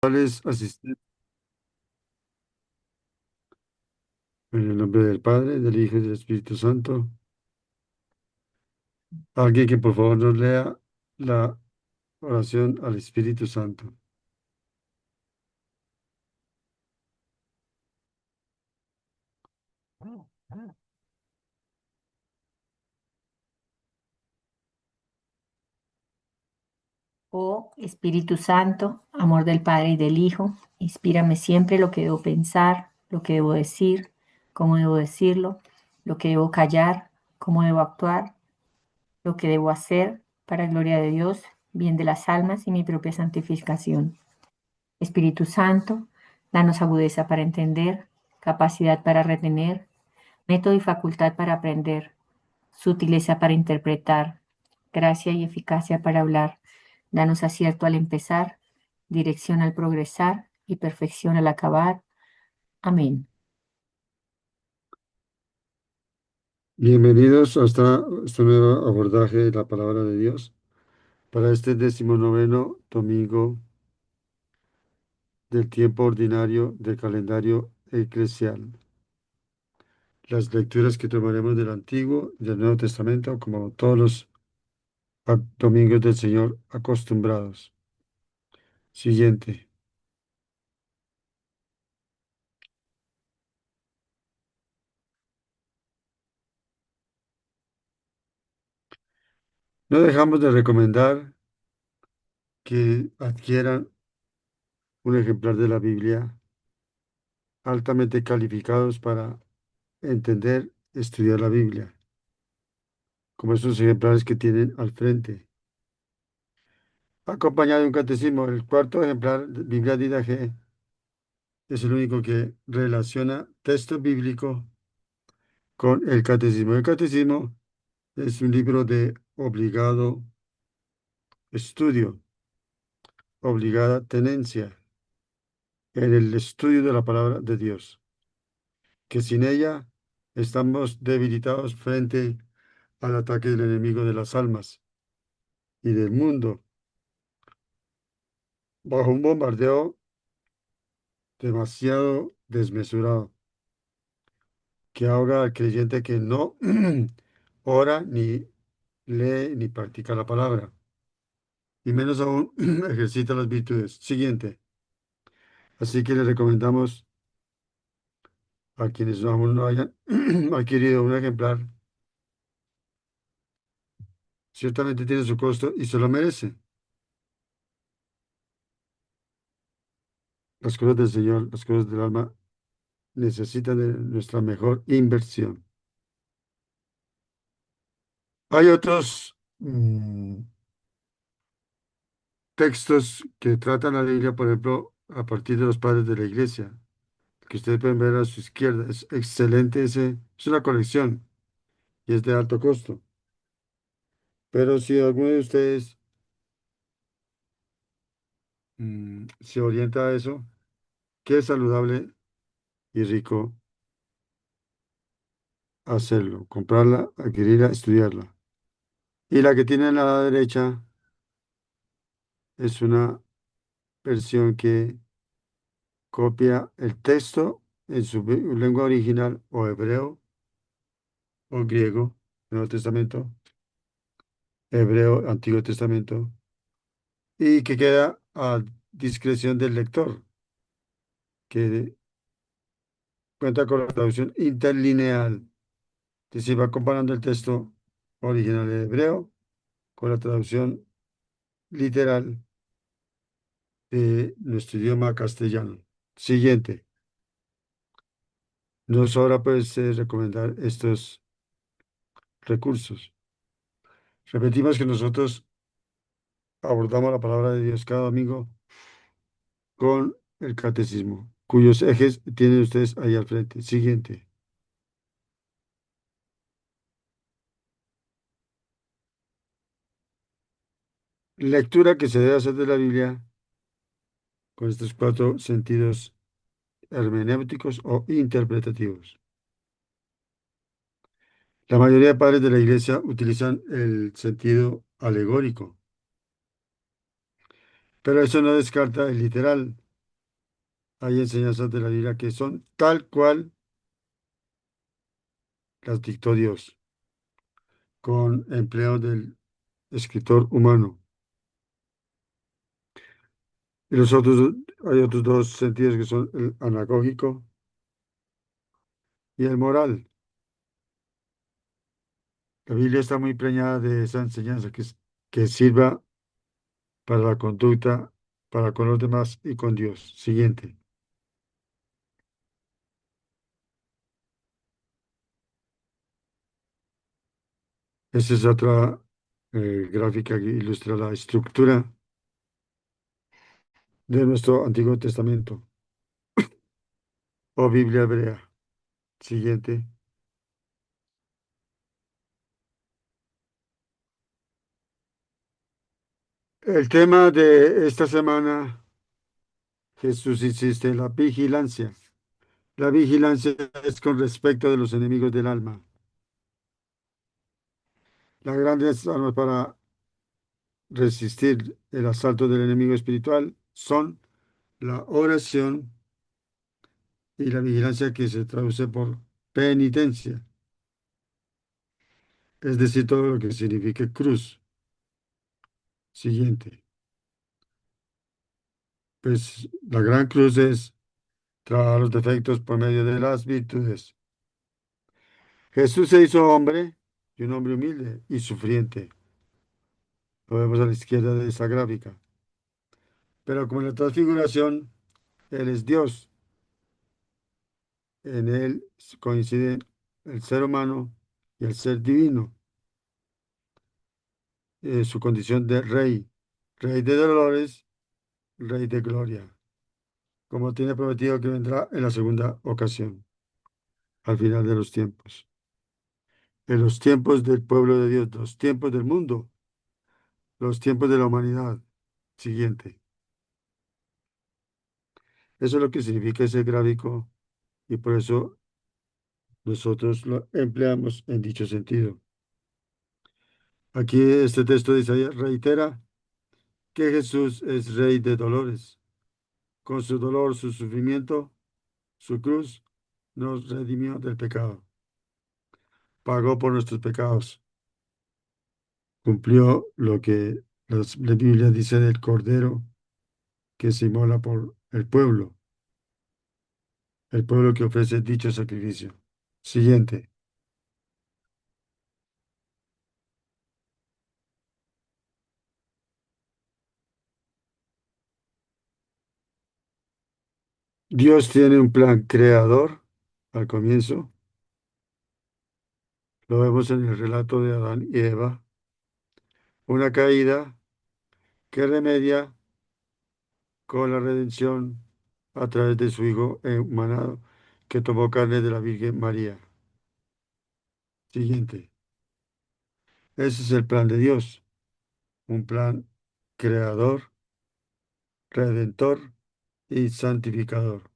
Asistentes en el nombre del Padre, del Hijo y del Espíritu Santo. Alguien que por favor nos lea la oración al Espíritu Santo. Oh Espíritu Santo, amor del Padre y del Hijo, inspírame siempre lo que debo pensar, lo que debo decir, cómo debo decirlo, lo que debo callar, cómo debo actuar, lo que debo hacer para gloria de Dios, bien de las almas y mi propia santificación. Espíritu Santo, danos agudeza para entender, capacidad para retener, método y facultad para aprender, sutileza para interpretar, gracia y eficacia para hablar. Danos acierto al empezar, dirección al progresar y perfección al acabar. Amén. Bienvenidos a este nuevo abordaje de la palabra de Dios para este 19º domingo del tiempo ordinario del calendario eclesial. Las lecturas que tomaremos del Antiguo y del Nuevo Testamento, como todos los domingos del Señor acostumbrados. Siguiente. No dejamos de recomendar que adquieran un ejemplar de la Biblia altamente calificados para entender, estudiar la Biblia, como estos ejemplares que tienen al frente, acompañado de un catecismo. El cuarto ejemplar, de Biblia Didache, es el único que relaciona texto bíblico con el catecismo. El catecismo es un libro de obligado estudio, obligada tenencia en el estudio de la palabra de Dios, que sin ella estamos debilitados frente al ataque del enemigo de las almas y del mundo, bajo un bombardeo demasiado desmesurado, que ahoga al creyente que no ora, ni lee, ni practica la palabra, y menos aún ejercita las virtudes. Siguiente. Así que le recomendamos a quienes aún no hayan adquirido un ejemplar, ciertamente tiene su costo y se lo merece. Las cosas del Señor, las cosas del alma necesitan de nuestra mejor inversión. Hay otros textos que tratan la Biblia, por ejemplo, a partir de los padres de la iglesia, que ustedes pueden ver a su izquierda. Es excelente es una colección y es de alto costo. Pero si alguno de ustedes se orienta a eso, que es saludable y rico hacerlo, comprarla, adquirirla, estudiarla. Y la que tiene a la derecha es una versión que copia el texto en su lengua original o hebreo o griego, Nuevo Testamento, hebreo, Antiguo Testamento, y que queda a discreción del lector, que cuenta con la traducción interlineal, que se va comparando el texto original de hebreo con la traducción literal de nuestro idioma castellano. Siguiente. Nos sobra pues recomendar estos recursos. Repetimos que nosotros abordamos la palabra de Dios cada domingo con el catecismo, cuyos ejes tienen ustedes ahí al frente. Siguiente. Lectura que se debe hacer de la Biblia con estos cuatro sentidos hermenéuticos o interpretativos. La mayoría de padres de la iglesia utilizan el sentido alegórico, pero eso no descarta el literal. Hay enseñanzas de la Biblia que son tal cual las dictó Dios, con empleo del escritor humano. Y los otros, hay otros dos sentidos que son el anagógico y el moral. La Biblia está muy preñada de esa enseñanza que sirva para la conducta, para con los demás y con Dios. Siguiente. Esta es otra gráfica que ilustra la estructura de nuestro Antiguo Testamento o Biblia hebrea. Siguiente. El tema de esta semana, Jesús insiste en la vigilancia. La vigilancia es con respecto de los enemigos del alma. Las grandes armas para resistir el asalto del enemigo espiritual son la oración y la vigilancia que se traduce por penitencia, es decir, todo lo que signifique cruz. Siguiente. Pues la gran cruz es trabajar los defectos por medio de las virtudes. Jesús se hizo hombre y un hombre humilde y sufriente. Lo vemos a la izquierda de esa gráfica. Pero como en la transfiguración, Él es Dios. En Él coinciden el ser humano y el ser divino. Su condición de rey, rey de dolores, rey de gloria, como tiene prometido que vendrá en la segunda ocasión, al final de los tiempos. En los tiempos del pueblo de Dios, los tiempos del mundo, los tiempos de la humanidad. Siguiente. Eso es lo que significa ese gráfico y por eso nosotros lo empleamos en dicho sentido. Aquí este texto de Isaías reitera que Jesús es rey de dolores. Con su dolor, su sufrimiento, su cruz, nos redimió del pecado. Pagó por nuestros pecados. Cumplió lo que la Biblia dice del Cordero que se inmola por el pueblo que ofrece dicho sacrificio. Siguiente. Dios tiene un plan creador al comienzo. Lo vemos en el relato de Adán y Eva. Una caída que remedia con la redención a través de su Hijo humanado que tomó carne de la Virgen María. Siguiente. Ese es el plan de Dios, un plan creador, redentor y santificador.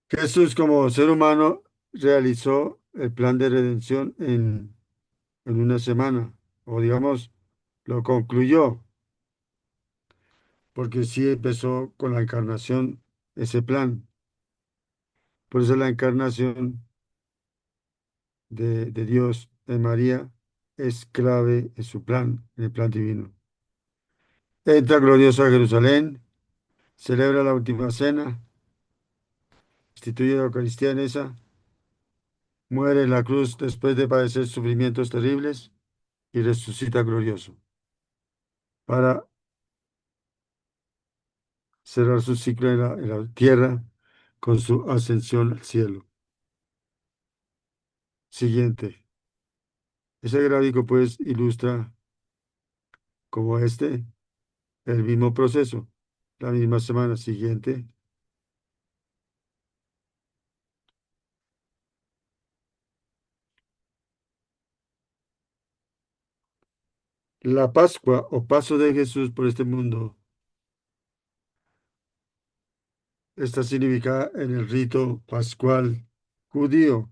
Jesús como ser humano realizó el plan de redención en una semana, o digamos, lo concluyó, porque sí empezó con la encarnación ese plan. Por eso la encarnación de Dios en María es clave en su plan, en el plan divino. Entra glorioso a Jerusalén, celebra la última cena, instituye la Eucaristía en esa, muere en la cruz después de padecer sufrimientos terribles y resucita glorioso para cerrar su ciclo en la tierra con su ascensión al cielo. Siguiente. Ese gráfico pues ilustra como este el mismo proceso, la misma semana siguiente. La Pascua o paso de Jesús por este mundo está significada en el rito pascual judío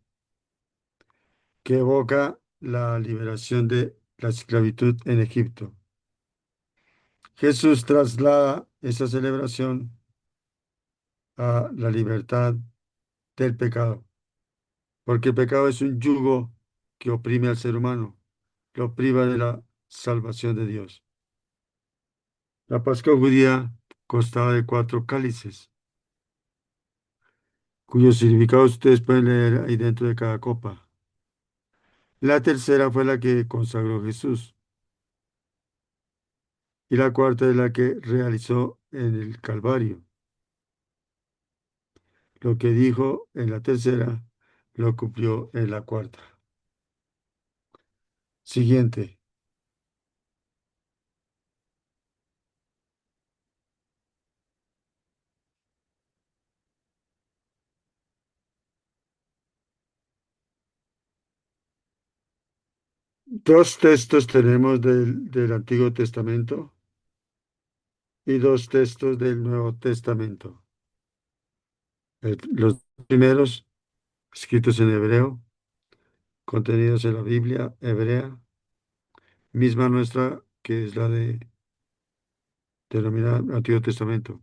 que evoca la liberación de la esclavitud en Egipto. Jesús traslada esa celebración a la libertad del pecado, porque el pecado es un yugo que oprime al ser humano, lo priva de la salvación de Dios. La Pascua judía constaba de 4 cálices, cuyos significados ustedes pueden leer ahí dentro de cada copa. La tercera fue la que consagró Jesús y la cuarta es la que realizó en el Calvario. Lo que dijo en la tercera lo cumplió en la cuarta. Siguiente. Dos textos tenemos del Antiguo Testamento y dos textos del Nuevo Testamento. Los primeros, escritos en hebreo, contenidos en la Biblia hebrea, misma nuestra que es la denominada Antiguo Testamento.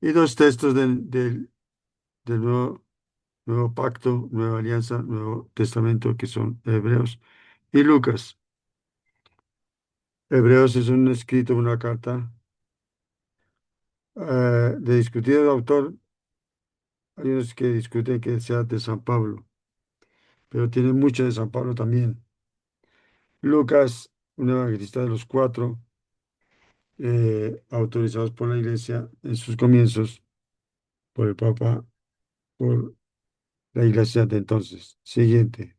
Y dos textos del Nuevo Pacto, Nueva Alianza, Nuevo Testamento, que son Hebreos y Lucas. Hebreos es un escrito, una carta de discutido autor. Hay unos que discuten que sea de San Pablo, pero tiene mucho de San Pablo también. Lucas, un evangelista de los cuatro, autorizados por la Iglesia en sus comienzos, por el Papa, por la Iglesia de entonces. Siguiente.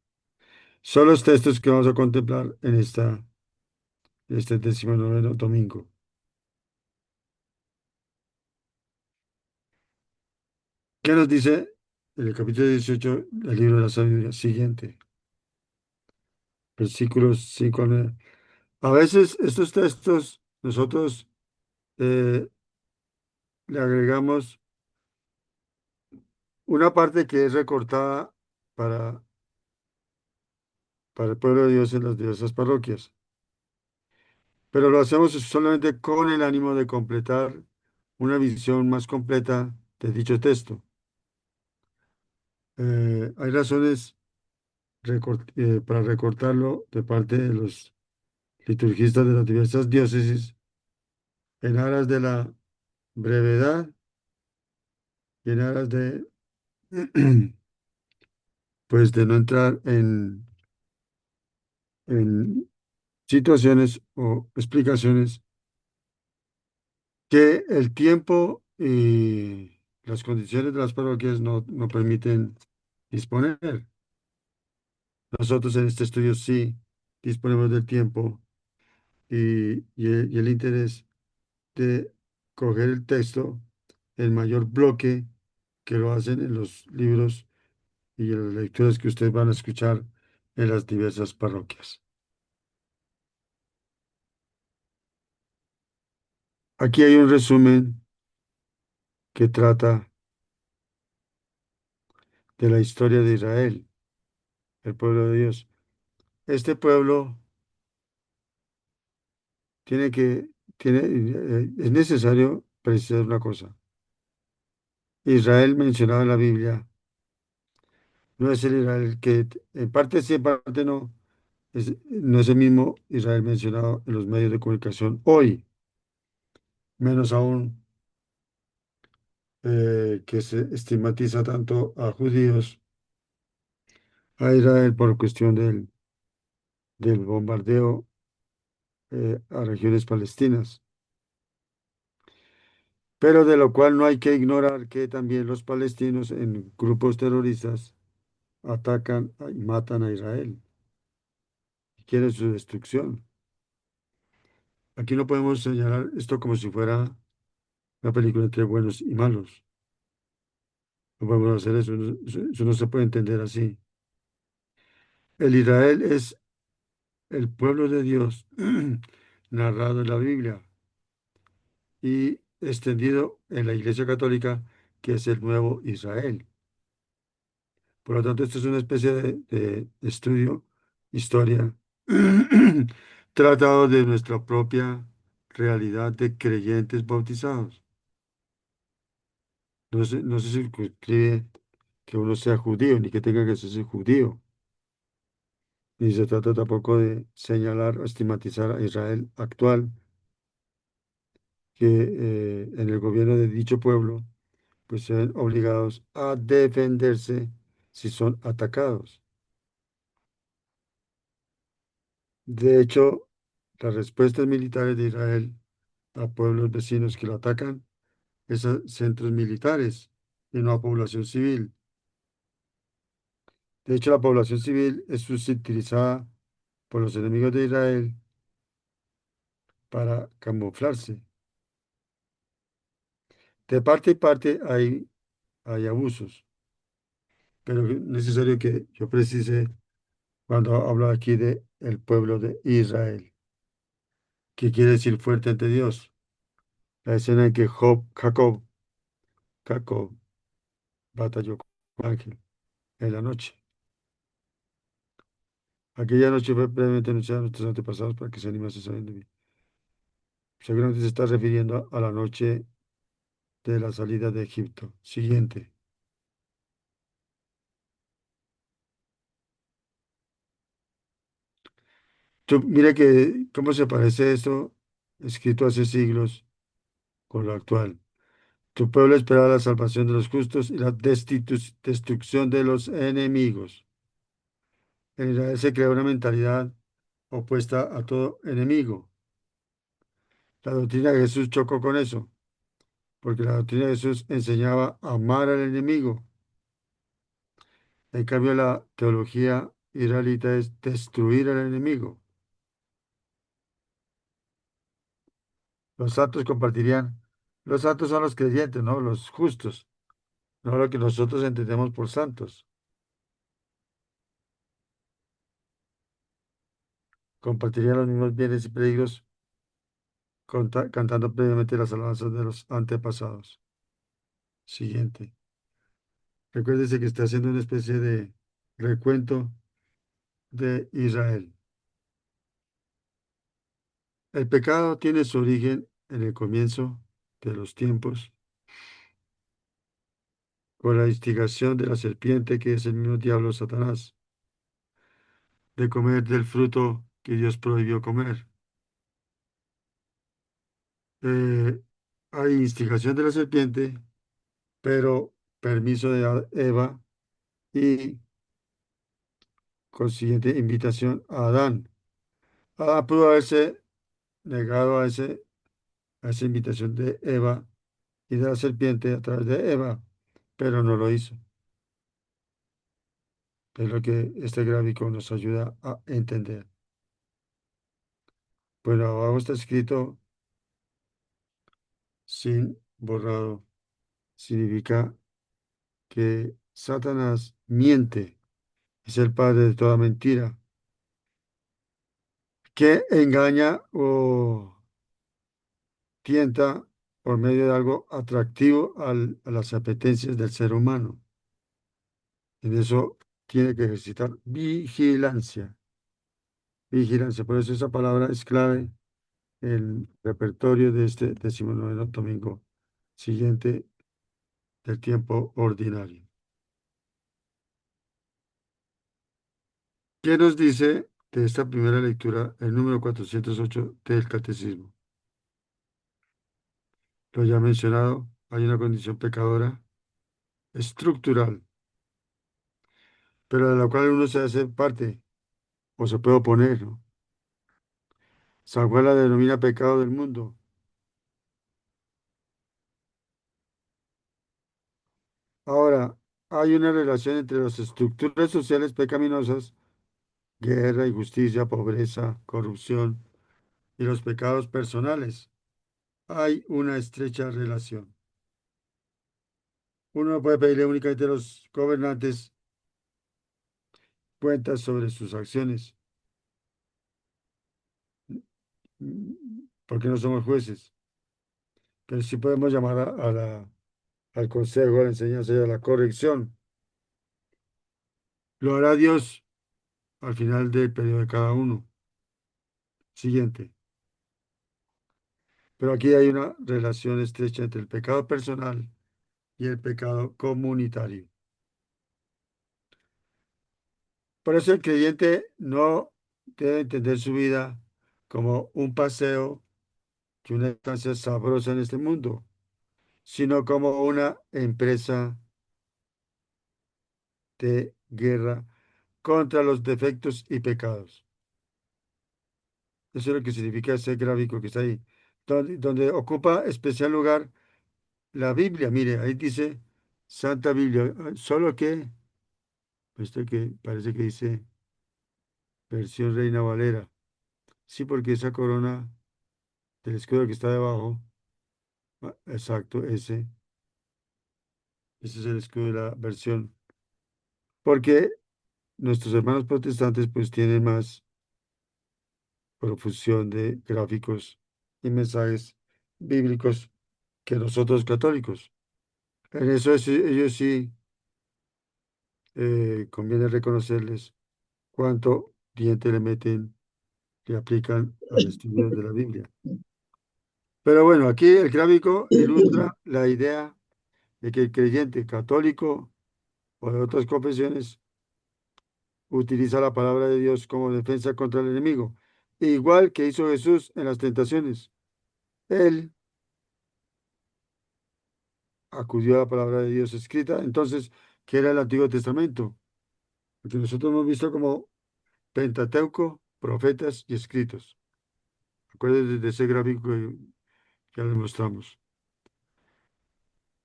Son los textos que vamos a contemplar en este 19º domingo. ¿Qué nos dice en el capítulo 18 del libro de la sabiduría? Siguiente, versículos 5 al 9. A veces estos textos nosotros eh, le agregamos una parte que es recortada para, para el pueblo de Dios en las diversas parroquias, pero lo hacemos solamente con el ánimo de completar una visión más completa de dicho texto. Hay razones para recortarlo de parte de los liturgistas de las diversas diócesis en aras de la brevedad y en aras de, pues, de no entrar en situaciones o explicaciones que el tiempo y las condiciones de las parroquias no permiten disponer. Nosotros en este estudio sí disponemos del tiempo y el interés de coger el texto, el mayor bloque que lo hacen en los libros y en las lecturas que ustedes van a escuchar en las diversas parroquias. Aquí hay un resumen que trata de la historia de Israel, el pueblo de Dios. Este pueblo tiene que, es necesario precisar una cosa. Israel mencionado en la Biblia no es el Israel que en parte sí, en parte no, no es el mismo Israel mencionado en los medios de comunicación hoy, menos aún que se estigmatiza tanto a judíos, a Israel por cuestión del bombardeo a regiones palestinas, pero de lo cual no hay que ignorar que también los palestinos en grupos terroristas atacan y matan a Israel y quieren su destrucción. Aquí no podemos señalar esto como si fuera una película entre buenos y malos. No podemos hacer eso, eso no se puede entender así. El Israel es el pueblo de Dios narrado en la Biblia y extendido en la Iglesia Católica, que es el nuevo Israel. Por lo tanto, esto es una especie de estudio, historia, tratado de nuestra propia realidad de creyentes bautizados. No se circunscribe que uno sea judío, ni que tenga que ser judío, ni se trata tampoco de señalar o estigmatizar a Israel actual, que en el gobierno de dicho pueblo, pues se ven obligados a defenderse si son atacados. De hecho, las respuestas militares de Israel a pueblos vecinos que lo atacan es a centros militares y no a población civil. De hecho, la población civil es subutilizada por los enemigos de Israel para camuflarse. De parte y parte hay abusos, pero es necesario que yo precise cuando hablo aquí de el pueblo de Israel, que quiere decir fuerte ante Dios. La escena en que Jacob batalló con el ángel en la noche. Aquella noche fue previamente anunciada a nuestros antepasados para que se animasen sabiendo bien. Seguramente se está refiriendo a la noche de la salida de Egipto. Siguiente. Mira que cómo se parece esto, escrito hace siglos, con lo actual. Tu pueblo esperaba la salvación de los justos y la destrucción de los enemigos. En Israel se creó una mentalidad opuesta a todo enemigo. La doctrina de Jesús chocó con eso, porque la doctrina de Jesús enseñaba a amar al enemigo. En cambio, la teología israelita es destruir al enemigo. Los santos compartirían. Los santos son los creyentes, ¿no? Los justos, no lo que nosotros entendemos por santos. Compartirían los mismos bienes y peligros cantando previamente las alabanzas de los antepasados. Siguiente. Recuérdese que está haciendo una especie de recuento de Israel. El pecado tiene su origen en el comienzo de los tiempos, con la instigación de la serpiente, que es el mismo diablo Satanás, de comer del fruto que Dios prohibió comer. Eh, Hay instigación de la serpiente, pero permiso de Eva y consiguiente invitación a Adán. Adán pudo haberse negado a esa invitación de Eva y de la serpiente a través de Eva, pero no lo hizo. Es lo que este gráfico nos ayuda a entender. Bueno, abajo está escrito sin borrado. Significa que Satanás miente, es el padre de toda mentira, que engaña o tienta por medio de algo atractivo a las apetencias del ser humano. En eso tiene que ejercitar vigilancia. Vigilancia. Por eso esa palabra es clave en el repertorio de este 19º domingo siguiente del tiempo ordinario. ¿Qué nos dice de esta primera lectura el número 408 del Catecismo? Lo ya mencionado, hay una condición pecadora estructural, pero de la cual uno se hace parte o se puede oponer, ¿no? San Juan la denomina pecado del mundo. Ahora, hay una relación entre las estructuras sociales pecaminosas, guerra, injusticia, pobreza, corrupción y los pecados personales. Hay una estrecha relación. Uno no puede pedirle únicamente a los gobernantes cuentas sobre sus acciones, porque no somos jueces, pero sí podemos llamar al consejo, a la enseñanza y a la corrección. Lo hará Dios al final del periodo de cada uno. Siguiente. Pero aquí hay una relación estrecha entre el pecado personal y el pecado comunitario. Por eso el creyente no debe entender su vida como un paseo y una estancia sabrosa en este mundo, sino como una empresa de guerra contra los defectos y pecados. Eso es lo que significa ese gráfico que está ahí, donde ocupa especial lugar la Biblia. Mire, ahí dice Santa Biblia, solo que, este que parece que dice versión Reina Valera. Sí, porque esa corona del escudo que está debajo, exacto, ese es el escudo de la versión. Porque nuestros hermanos protestantes pues tienen más profusión de gráficos y mensajes bíblicos que nosotros católicos. En eso ellos sí conviene reconocerles cuánto diente le meten, le aplican al estudio de la Biblia. Pero bueno, aquí el gráfico ilustra la idea de que el creyente católico o de otras confesiones utiliza la palabra de Dios como defensa contra el enemigo, igual que hizo Jesús en las tentaciones. Él acudió a la palabra de Dios escrita, entonces, que era el Antiguo Testamento, porque nosotros hemos visto como Pentateuco, profetas y escritos. Acuérdense de ese gráfico que ya les mostramos.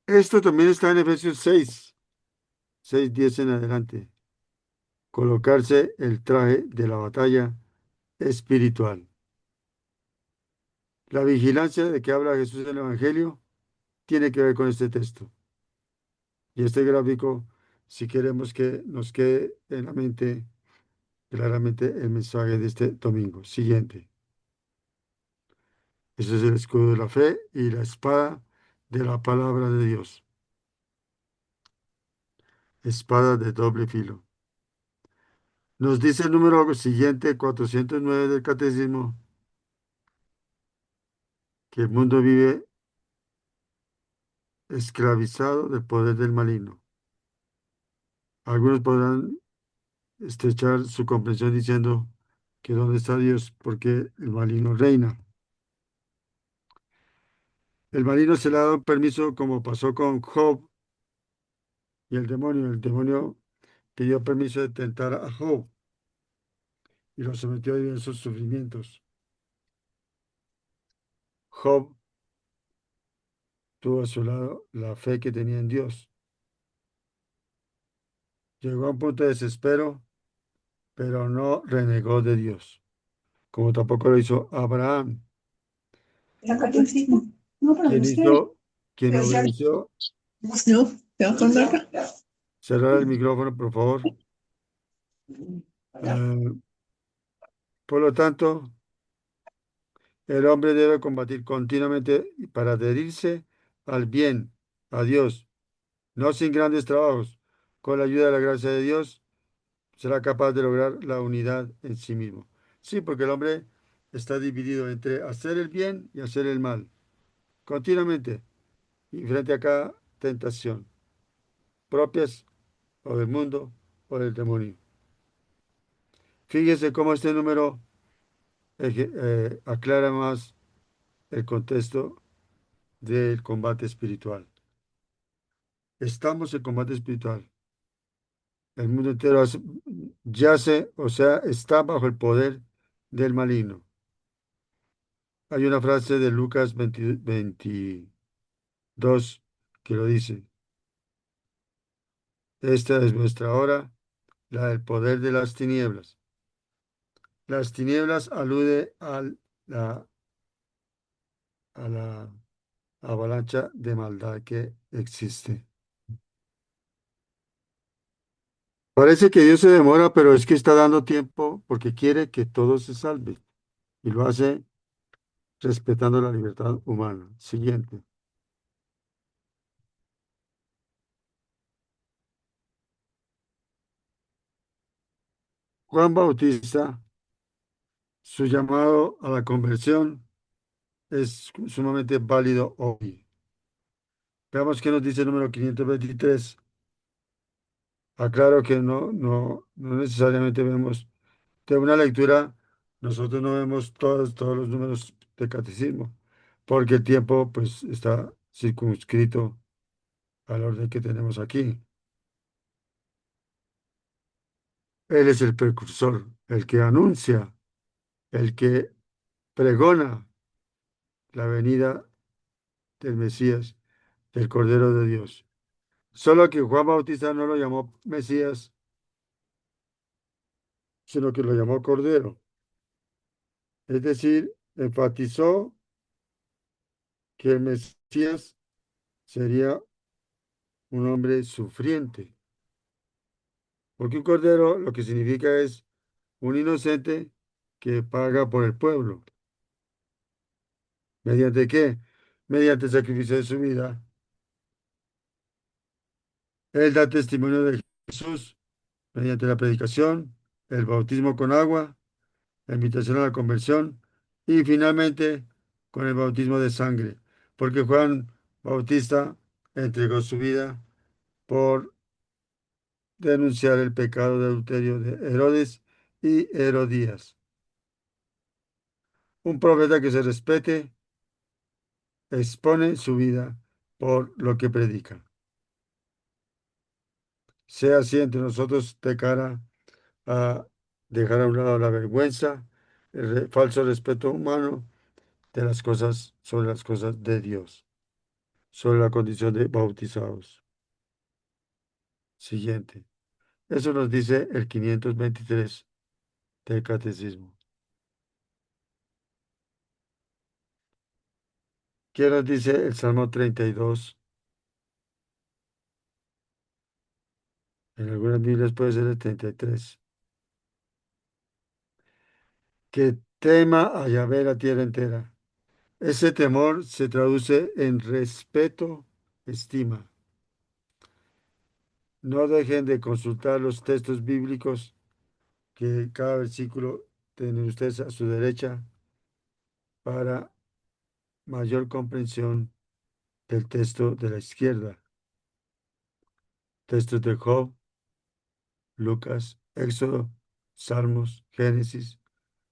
Esto también está en Efesios 6:10 en adelante. Colocarse el traje de la batalla espiritual. La vigilancia de que habla Jesús en el Evangelio tiene que ver con este texto. Y este gráfico, si queremos que nos quede en la mente claramente el mensaje de este domingo. Siguiente. Ese es el escudo de la fe y la espada de la palabra de Dios. Espada de doble filo. Nos dice el número siguiente, 409 del Catecismo, que el mundo vive esclavizado del poder del maligno. Algunos podrán estrechar su comprensión diciendo que dónde está Dios porque el maligno reina. El maligno se le ha dado permiso como pasó con Job y el demonio. El demonio pidió permiso de tentar a Job y lo sometió a diversos sufrimientos. Job tuvo a su lado la fe que tenía en Dios. Llegó a un punto de desespero, pero no renegó de Dios, como tampoco lo hizo Abraham, Ja, cartoncito. No, pero quien no sé. hizo, quien obedeció. No, te vas a poner acá. Cerrar el micrófono, por favor. Eh, por lo tanto, el hombre debe combatir continuamente para adherirse al bien, a Dios, no sin grandes trabajos. Con la ayuda de la gracia de Dios, será capaz de lograr la unidad en sí mismo. Sí, porque el hombre está dividido entre hacer el bien y hacer el mal, continuamente, y frente a cada tentación, propias o del mundo o del demonio. Fíjese cómo este número aclara más el contexto del combate espiritual. Estamos en combate espiritual. El mundo entero yace, o sea, está bajo el poder del maligno. Hay una frase de Lucas 22 que lo dice. Esta es nuestra hora, la del poder de las tinieblas. Las tinieblas alude a la avalancha de maldad que existe. Parece que Dios se demora, pero es que está dando tiempo porque quiere que todo se salve y lo hace respetando la libertad humana. Siguiente. Juan Bautista, su llamado a la conversión es sumamente válido hoy. Veamos qué nos dice el número 523. Aclaro que no necesariamente vemos de una lectura, nosotros no vemos todos los números de catecismo, porque el tiempo pues está circunscrito al orden que tenemos aquí. Él es el precursor, el que anuncia, el que pregona la venida del Mesías, del Cordero de Dios. Solo que Juan Bautista no lo llamó Mesías, sino que lo llamó Cordero. Es decir, enfatizó que el Mesías sería un hombre sufriente. Porque un cordero lo que significa es un inocente que paga por el pueblo. ¿Mediante qué? Mediante el sacrificio de su vida. Él da testimonio de Jesús mediante la predicación, el bautismo con agua, la invitación a la conversión y finalmente con el bautismo de sangre. Porque Juan Bautista entregó su vida por denunciar el pecado de adulterio de Herodes y Herodías. Un profeta que se respete expone su vida por lo que predica. Sea así entre nosotros de cara a dejar a un lado la vergüenza, el falso respeto humano de las cosas, sobre las cosas de Dios, sobre la condición de bautizados. Siguiente. Eso nos dice el 523 del Catecismo. ¿Qué nos dice el Salmo 32? En algunas Biblias puede ser el 33. Que tema a Yahvé la tierra entera. Ese temor se traduce en respeto, estima. No dejen de consultar los textos bíblicos que cada versículo tienen ustedes a su derecha para mayor comprensión del texto de la izquierda. Textos de Job, Lucas, Éxodo, Salmos, Génesis,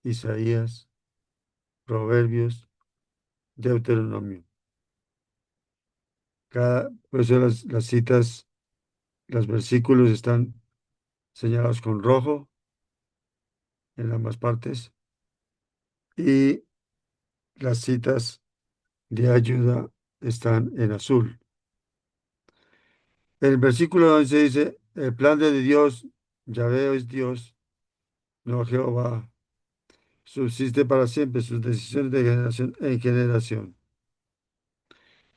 Isaías, Proverbios, Deuteronomio. Por eso las citas, los versículos están señalados con rojo en ambas partes y las citas de ayuda están en azul. El versículo 11 dice, el plan de Dios, Yahvé es Dios, no Jehová, subsiste para siempre sus decisiones de generación en generación.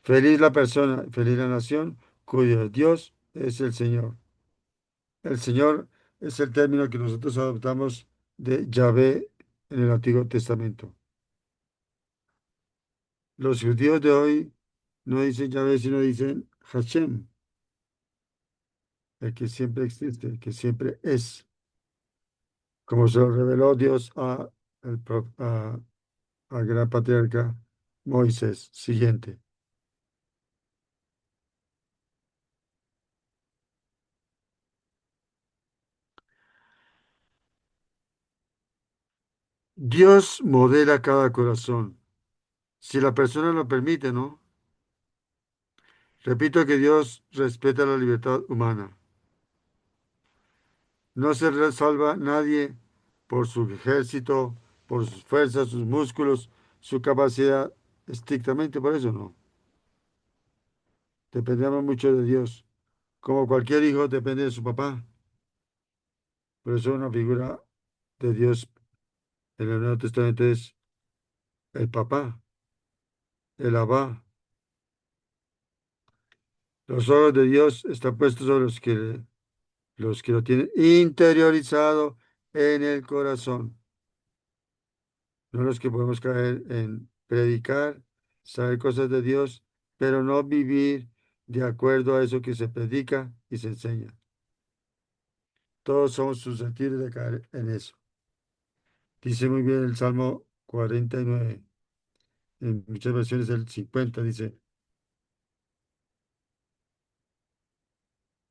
Feliz la persona, feliz la nación, cuyo Dios es el Señor. El Señor es el término que nosotros adoptamos de Yahvé en el Antiguo Testamento. Los judíos de hoy no dicen Yahvé, sino dicen Hashem, el que siempre existe, el que siempre es, como se lo reveló Dios al gran patriarca Moisés. Siguiente. Dios modela cada corazón, si la persona lo permite, ¿no? Repito que Dios respeta la libertad humana. No se salva nadie por su ejército, por sus fuerzas, sus músculos, su capacidad, estrictamente por eso no. Dependemos mucho de Dios. Como cualquier hijo depende de su papá. Por eso una figura de Dios en el Nuevo Testamento es el papá, el abba. Los ojos de Dios están puestos sobre los que lo tienen interiorizado en el corazón. No los que podemos caer en predicar, saber cosas de Dios, pero no vivir de acuerdo a eso que se predica y se enseña. Todos somos susceptibles de caer en eso. Dice muy bien el Salmo 49. En muchas versiones el 50 dice,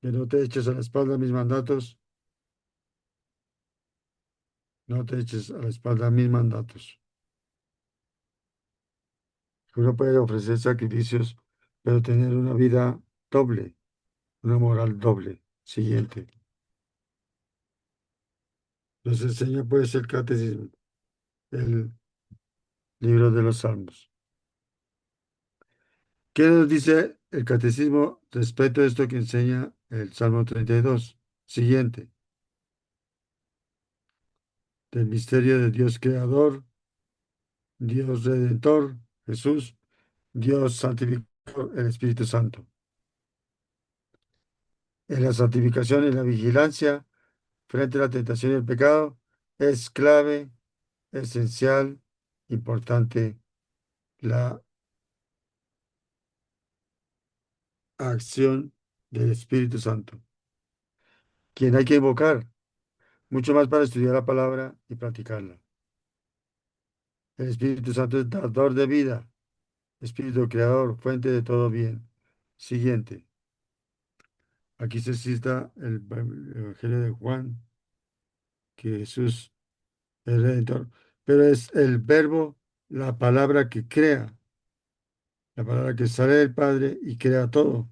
Que no te eches a la espalda mis mandatos, no te eches a la espalda mis mandatos. Uno puede ofrecer sacrificios, pero tener una vida doble, una moral doble. Siguiente. Nos enseña pues el catecismo, el libro de los Salmos. ¿Qué nos dice el catecismo respecto a esto que enseña el Salmo 32? Siguiente. Del misterio de Dios creador, Dios redentor, Jesús, Dios santificador, el Espíritu Santo. En la santificación y la vigilancia frente a la tentación y el pecado es clave, esencial, importante la acción del Espíritu Santo, quien hay que invocar, mucho más para estudiar la palabra y practicarla. El Espíritu Santo es dador de vida, Espíritu creador, fuente de todo bien. Siguiente. Aquí se cita el Evangelio de Juan, que Jesús es redentor, pero es el verbo, la palabra que crea, la palabra que sale del Padre y crea todo.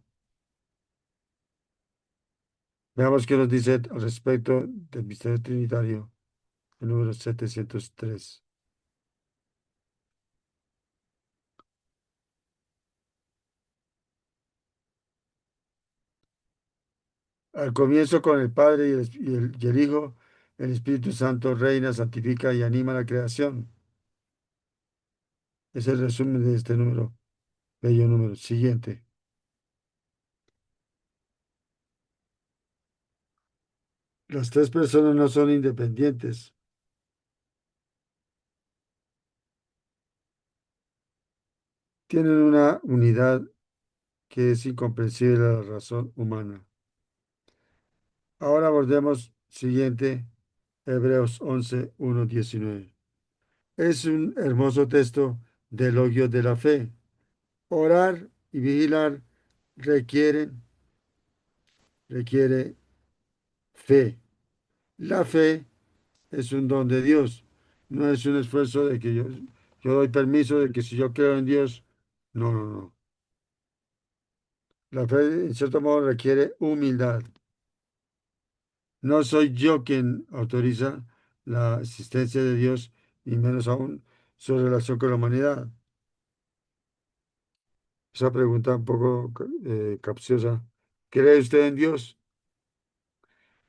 Veamos qué nos dice al respecto del misterio trinitario, el número 703. Al comienzo con el Padre y el Hijo, el Espíritu Santo reina, santifica y anima la creación. Es el resumen de este número, bello número. Siguiente. Las tres personas no son independientes, tienen una unidad que es incomprensible a la razón humana. Ahora abordemos siguiente, Hebreos 11, 1, 19. Es un hermoso texto de elogio de la fe. Orar y vigilar requiere fe. La fe es un don de Dios, no es un esfuerzo de que yo doy permiso de que si yo creo en Dios, no, no, no. La fe, en cierto modo, requiere humildad. No soy yo quien autoriza la existencia de Dios, y menos aún su relación con la humanidad. Esa pregunta un poco capciosa. ¿Cree usted en Dios?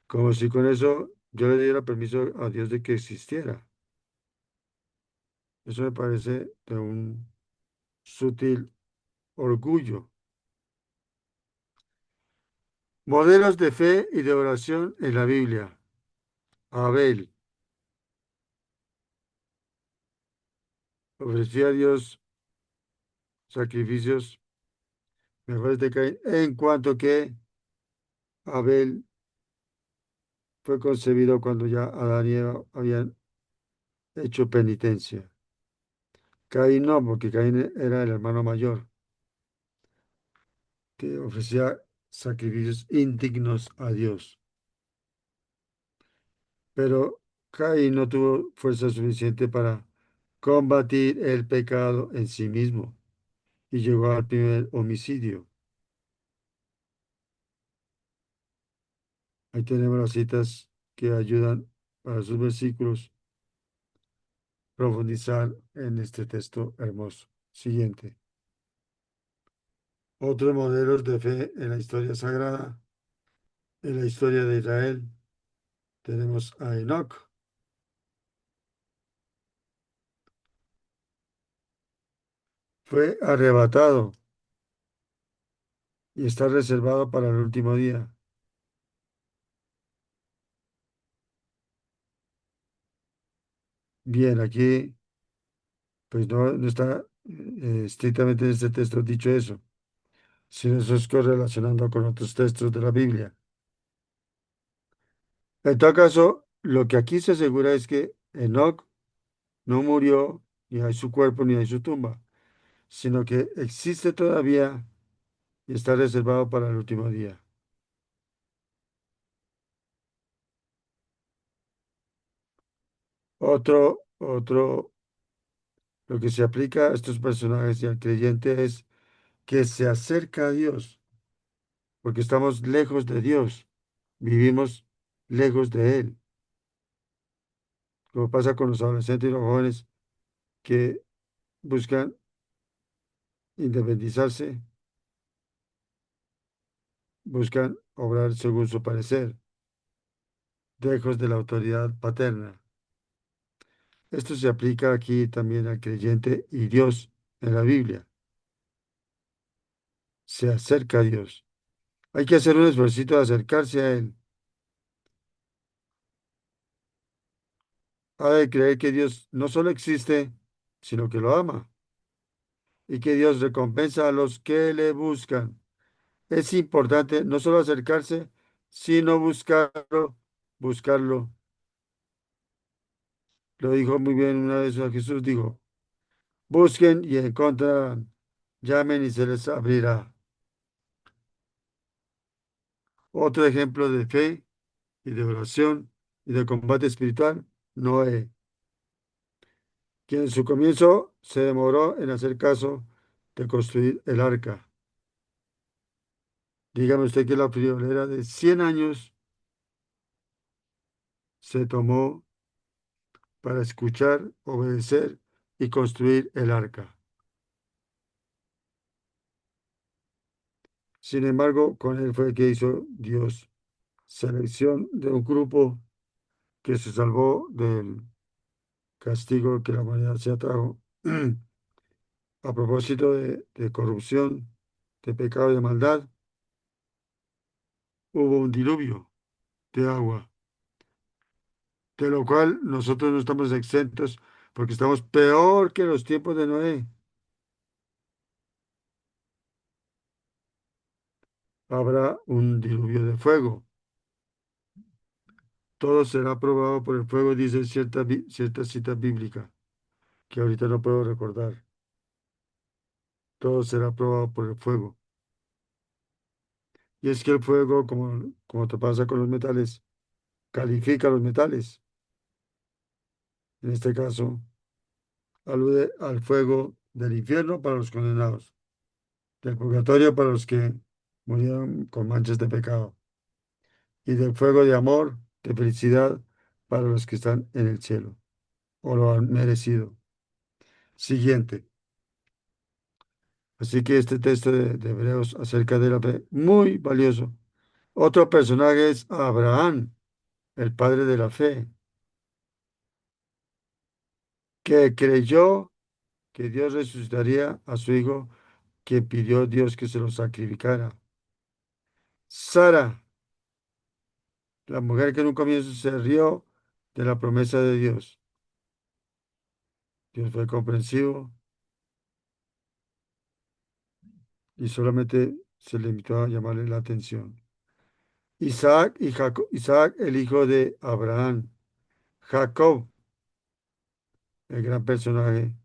Como si con eso yo le diera permiso a Dios de que existiera. Eso me parece de un sutil orgullo. Modelos de fe y de oración en la Biblia. Abel ofreció a Dios sacrificios mejores de Caín, en cuanto que Abel fue concebido cuando ya Adán y Eva habían hecho penitencia. Caín no, porque Caín era el hermano mayor, que ofrecía sacrificios indignos a Dios. Pero Caín no tuvo fuerza suficiente para combatir el pecado en sí mismo y llegó al primer homicidio. Ahí tenemos las citas que ayudan para sus versículos profundizar en este texto hermoso. Siguiente. Otros modelos de fe en la historia sagrada. En la historia de Israel tenemos a Enoc. Fue arrebatado y está reservado para el último día. Bien, aquí pues no está estrictamente en este texto dicho eso, sino eso es correlacionando con otros textos de la Biblia. En todo caso, lo que aquí se asegura es que Enoc no murió, ni hay su cuerpo, ni hay su tumba, sino que existe todavía y está reservado para el último día. Otro, lo que se aplica a estos personajes y al creyente es que se acerca a Dios, porque estamos lejos de Dios, vivimos lejos de Él, como pasa con los adolescentes y los jóvenes que buscan independizarse, buscan obrar según su parecer, lejos de la autoridad paterna. Esto se aplica aquí también al creyente y Dios en la Biblia. Se acerca a Dios. Hay que hacer un esfuerzo de acercarse a Él. Ha de creer que Dios no solo existe, sino que lo ama y que Dios recompensa a los que le buscan. Es importante no solo acercarse, sino buscarlo, buscarlo. Lo dijo muy bien una vez a Jesús, dijo, busquen y encontrarán, llamen y se les abrirá. Otro ejemplo de fe y de oración y de combate espiritual, Noé, quien en su comienzo se demoró en hacer caso de construir el arca. Dígame usted que la friolera de 100 años se tomó para escuchar, obedecer y construir el arca. Sin embargo, con él fue que hizo Dios selección de un grupo que se salvó del castigo que la humanidad se atrajo a propósito de corrupción, de pecado y de maldad. Hubo un diluvio de agua, de lo cual nosotros no estamos exentos porque estamos peor que los tiempos de Noé. Habrá un diluvio de fuego. Todo será probado por el fuego, dice cierta cita bíblica, que ahorita no puedo recordar. Todo será probado por el fuego. Y es que el fuego, como te pasa con los metales, califica los metales. En este caso, alude al fuego del infierno para los condenados, del purgatorio para los que murieron con manchas de pecado, y del fuego de amor, de felicidad para los que están en el cielo, o lo han merecido. Siguiente. Así que este texto de Hebreos acerca de la fe, muy valioso. Otro personaje es Abraham, el padre de la fe, que creyó que Dios resucitaría a su hijo, que pidió Dios que se lo sacrificara. Sara, la mujer que en un comienzo se rió de la promesa de Dios. Dios fue comprensivo y solamente se limitó a llamarle la atención. Isaac y Jacob, Isaac, el hijo de Abraham. Jacob, el gran personaje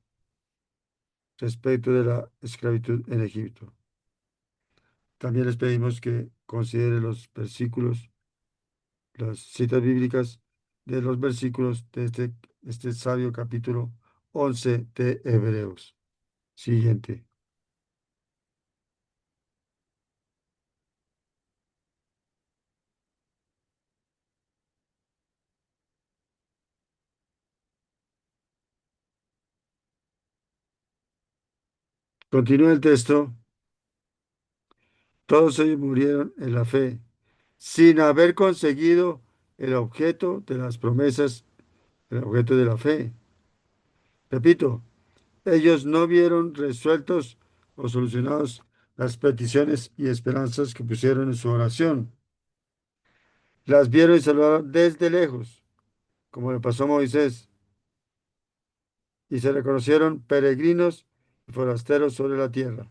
respecto de la esclavitud en Egipto. También les pedimos que considere los versículos, las citas bíblicas de los versículos de este sabio capítulo 11 de Hebreos. Siguiente. Continúa el texto. Todos ellos murieron en la fe, sin haber conseguido el objeto de las promesas, el objeto de la fe. Repito, ellos no vieron resueltos o solucionados las peticiones y esperanzas que pusieron en su oración. Las vieron y saludaron desde lejos, como le pasó a Moisés, y se reconocieron peregrinos y forasteros sobre la tierra.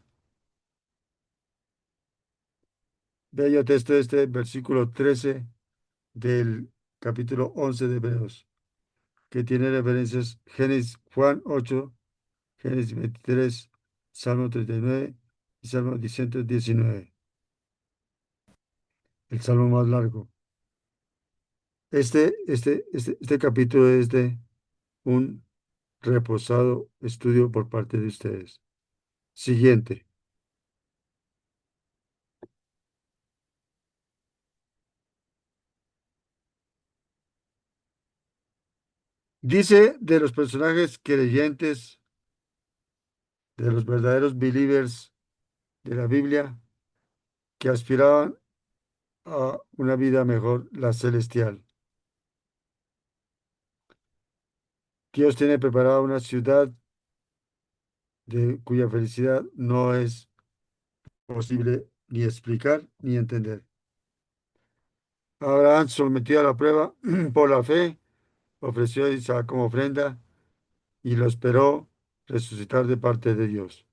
Bello texto este versículo 13 del capítulo 11 de Hebreos, que tiene referencias Génesis, Juan 8, Génesis 23, Salmo 39 y Salmo 119, el salmo más largo. Este capítulo es de un reposado estudio por parte de ustedes. Siguiente. Dice de los personajes creyentes, de los verdaderos believers de la Biblia, que aspiraban a una vida mejor, la celestial. Dios tiene preparada una ciudad de cuya felicidad no es posible ni explicar ni entender. Abraham, sometido a la prueba por la fe, ofreció a Isaac como ofrenda y lo esperó resucitar de parte de Dios,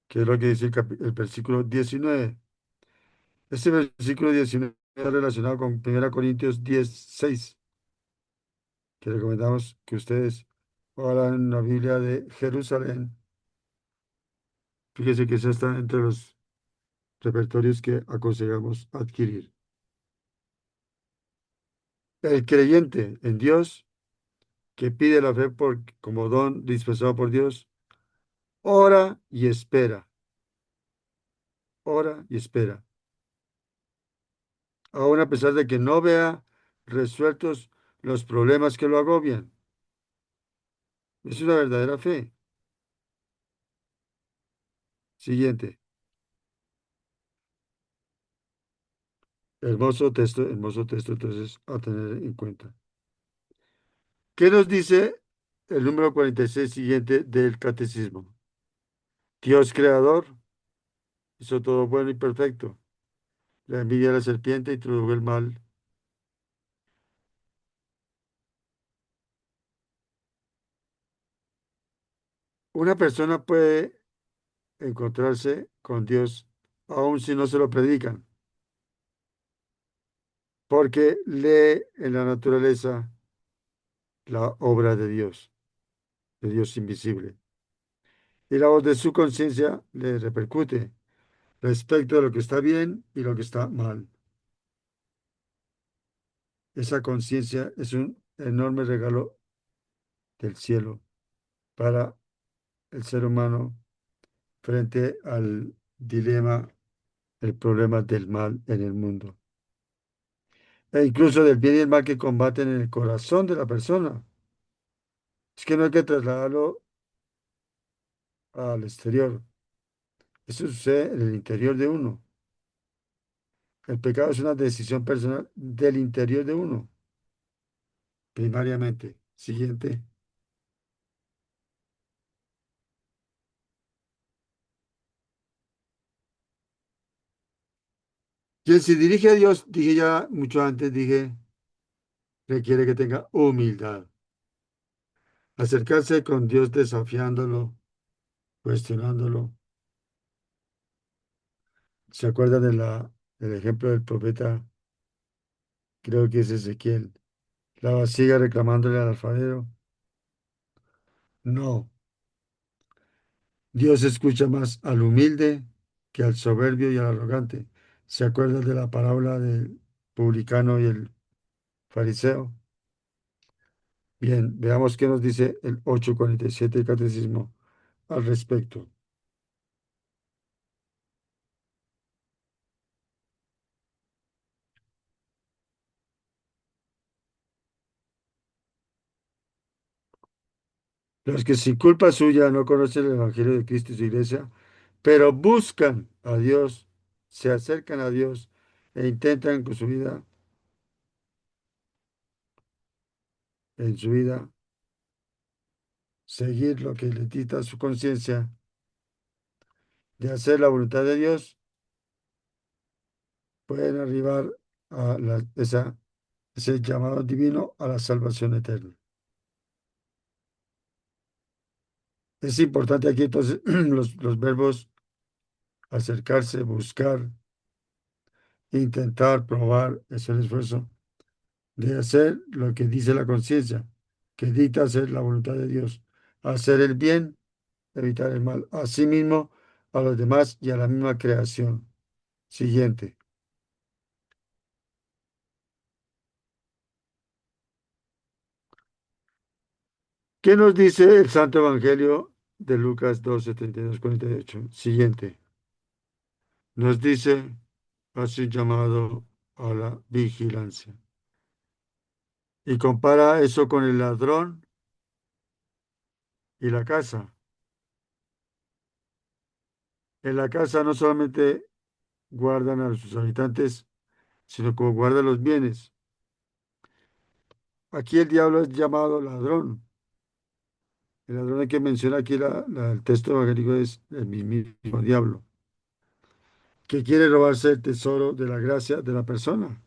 que es lo que dice el versículo 19. Este versículo 19 está relacionado con 1 Corintios 10:6, que recomendamos que ustedes hagan la Biblia de Jerusalén. Fíjese que esa está entre los repertorios que aconsejamos adquirir. El creyente en Dios, que pide la fe como don dispensado por Dios, ora y espera, ora y espera. Aun a pesar de que no vea resueltos los problemas que lo agobian. Es una verdadera fe. Siguiente. Hermoso texto, entonces, a tener en cuenta. ¿Qué nos dice el número 46 siguiente del catecismo? Dios creador hizo todo bueno y perfecto. La envidia de la serpiente introdujo el mal. Una persona puede encontrarse con Dios aun si no se lo predican, porque lee en la naturaleza la obra de Dios invisible. Y la voz de su conciencia le repercute respecto de lo que está bien y lo que está mal. Esa conciencia es un enorme regalo del cielo para el ser humano frente al dilema, el problema del mal en el mundo. E incluso del bien y el mal que combaten en el corazón de la persona. Es que no hay que trasladarlo al exterior. Eso sucede en el interior de uno. El pecado es una decisión personal del interior de uno, primariamente. Siguiente. Quien se dirige a Dios, dije ya mucho antes, dije, requiere que tenga humildad. Acercarse con Dios desafiándolo, cuestionándolo. ¿Se acuerdan del ejemplo del profeta? Creo que es Ezequiel. La vasija reclamándole al alfarero. No, Dios escucha más al humilde que al soberbio y al arrogante. ¿Se acuerdan de la parábola del publicano y el fariseo? Bien, veamos qué nos dice el 847 del Catecismo al respecto. Los que sin culpa suya no conocen el Evangelio de Cristo y su iglesia, pero buscan a Dios, se acercan a Dios e intentan con su vida, en su vida, seguir lo que les dicta su conciencia de hacer la voluntad de Dios, pueden arribar a ese llamado divino a la salvación eterna. Es importante aquí entonces los verbos acercarse, buscar, intentar, probar, es el esfuerzo de hacer lo que dice la conciencia, que dicta hacer la voluntad de Dios, hacer el bien, evitar el mal, a sí mismo, a los demás y a la misma creación. Siguiente. ¿Qué nos dice el Santo Evangelio de Lucas 12, 32, 48? Siguiente. Nos dice, hace un llamado a la vigilancia. Y compara eso con el ladrón y la casa. En la casa no solamente guardan a sus habitantes, sino como guardan los bienes. Aquí el diablo es llamado ladrón. El ladrón que menciona aquí el texto evangélico es el mismo diablo, que quiere robarse el tesoro de la gracia de la persona.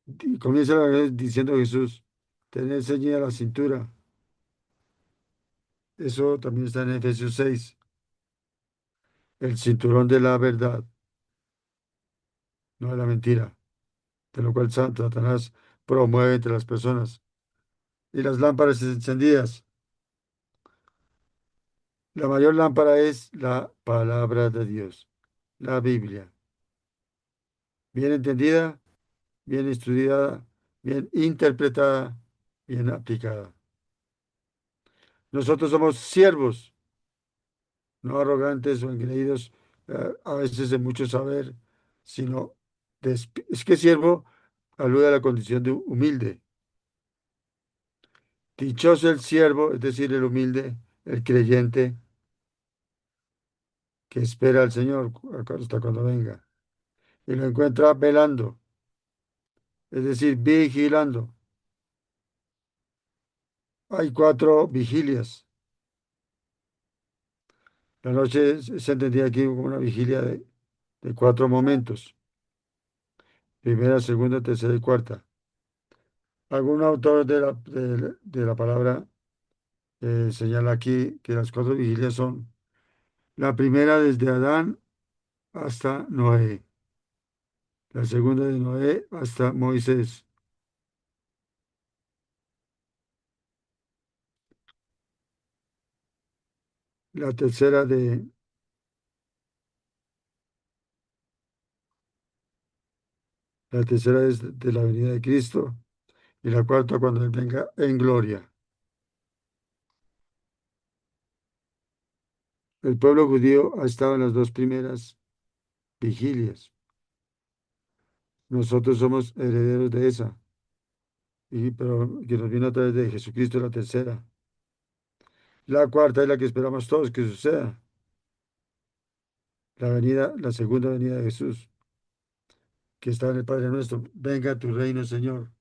Y comienza la vez diciendo Jesús, tener ceñida la cintura. Eso también está en Efesios 6, el cinturón de la verdad, no de la mentira, de lo cual Satanás promueve entre las personas. Y las lámparas encendidas. La mayor lámpara es la palabra de Dios, la Biblia. Bien entendida, bien estudiada, bien interpretada, bien aplicada. Nosotros somos siervos, no arrogantes o engreídos, a veces de mucho saber, sino es que siervo alude a la condición de humilde. Dichoso el siervo, es decir, el humilde, el creyente, que espera al Señor hasta cuando venga y lo encuentra velando, es decir, vigilando. Hay cuatro vigilias. La noche se entendía aquí como una vigilia de cuatro momentos: primera, segunda, tercera y cuarta. Algún autor de la palabra señala aquí que las cuatro vigilias son la primera desde Adán hasta Noé, la segunda de Noé hasta Moisés, la tercera la tercera es de la venida de Cristo y la cuarta cuando Él venga en gloria. El pueblo judío ha estado en las dos primeras vigilias. Nosotros somos herederos de esa, pero que nos viene a través de Jesucristo la tercera. La cuarta es la que esperamos todos que suceda, la segunda venida de Jesús, que está en el Padre nuestro. Venga a tu reino, Señor,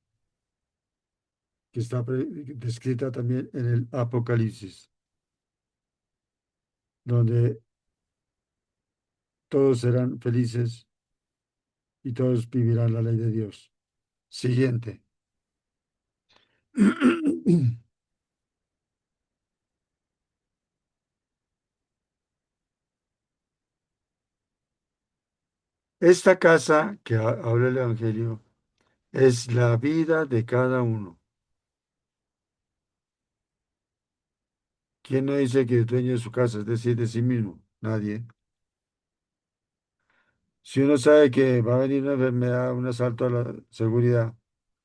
que está descrita también en el Apocalipsis, donde todos serán felices y todos vivirán la ley de Dios. Siguiente. Esta casa que habla el Evangelio es la vida de cada uno. ¿Quién no dice que es dueño de su casa, es decir, de sí mismo? Nadie. Si uno sabe que va a venir una enfermedad, un asalto a la seguridad,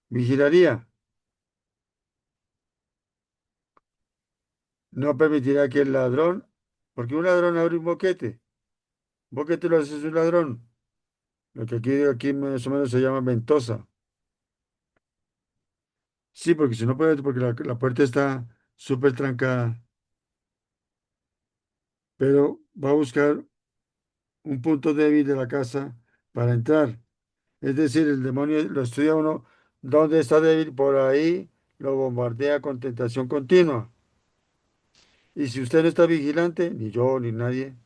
vigilaría. No permitirá que el ladrón, porque un ladrón abre un boquete lo hace un ladrón, lo que aquí más o menos se llama ventosa. Sí, porque si no puede, porque la puerta está súper trancada, pero va a buscar un punto débil de la casa para entrar. Es decir, el demonio lo estudia uno, ¿dónde está débil? Por ahí lo bombardea con tentación continua. Y si usted no está vigilante, ni yo, ni nadie,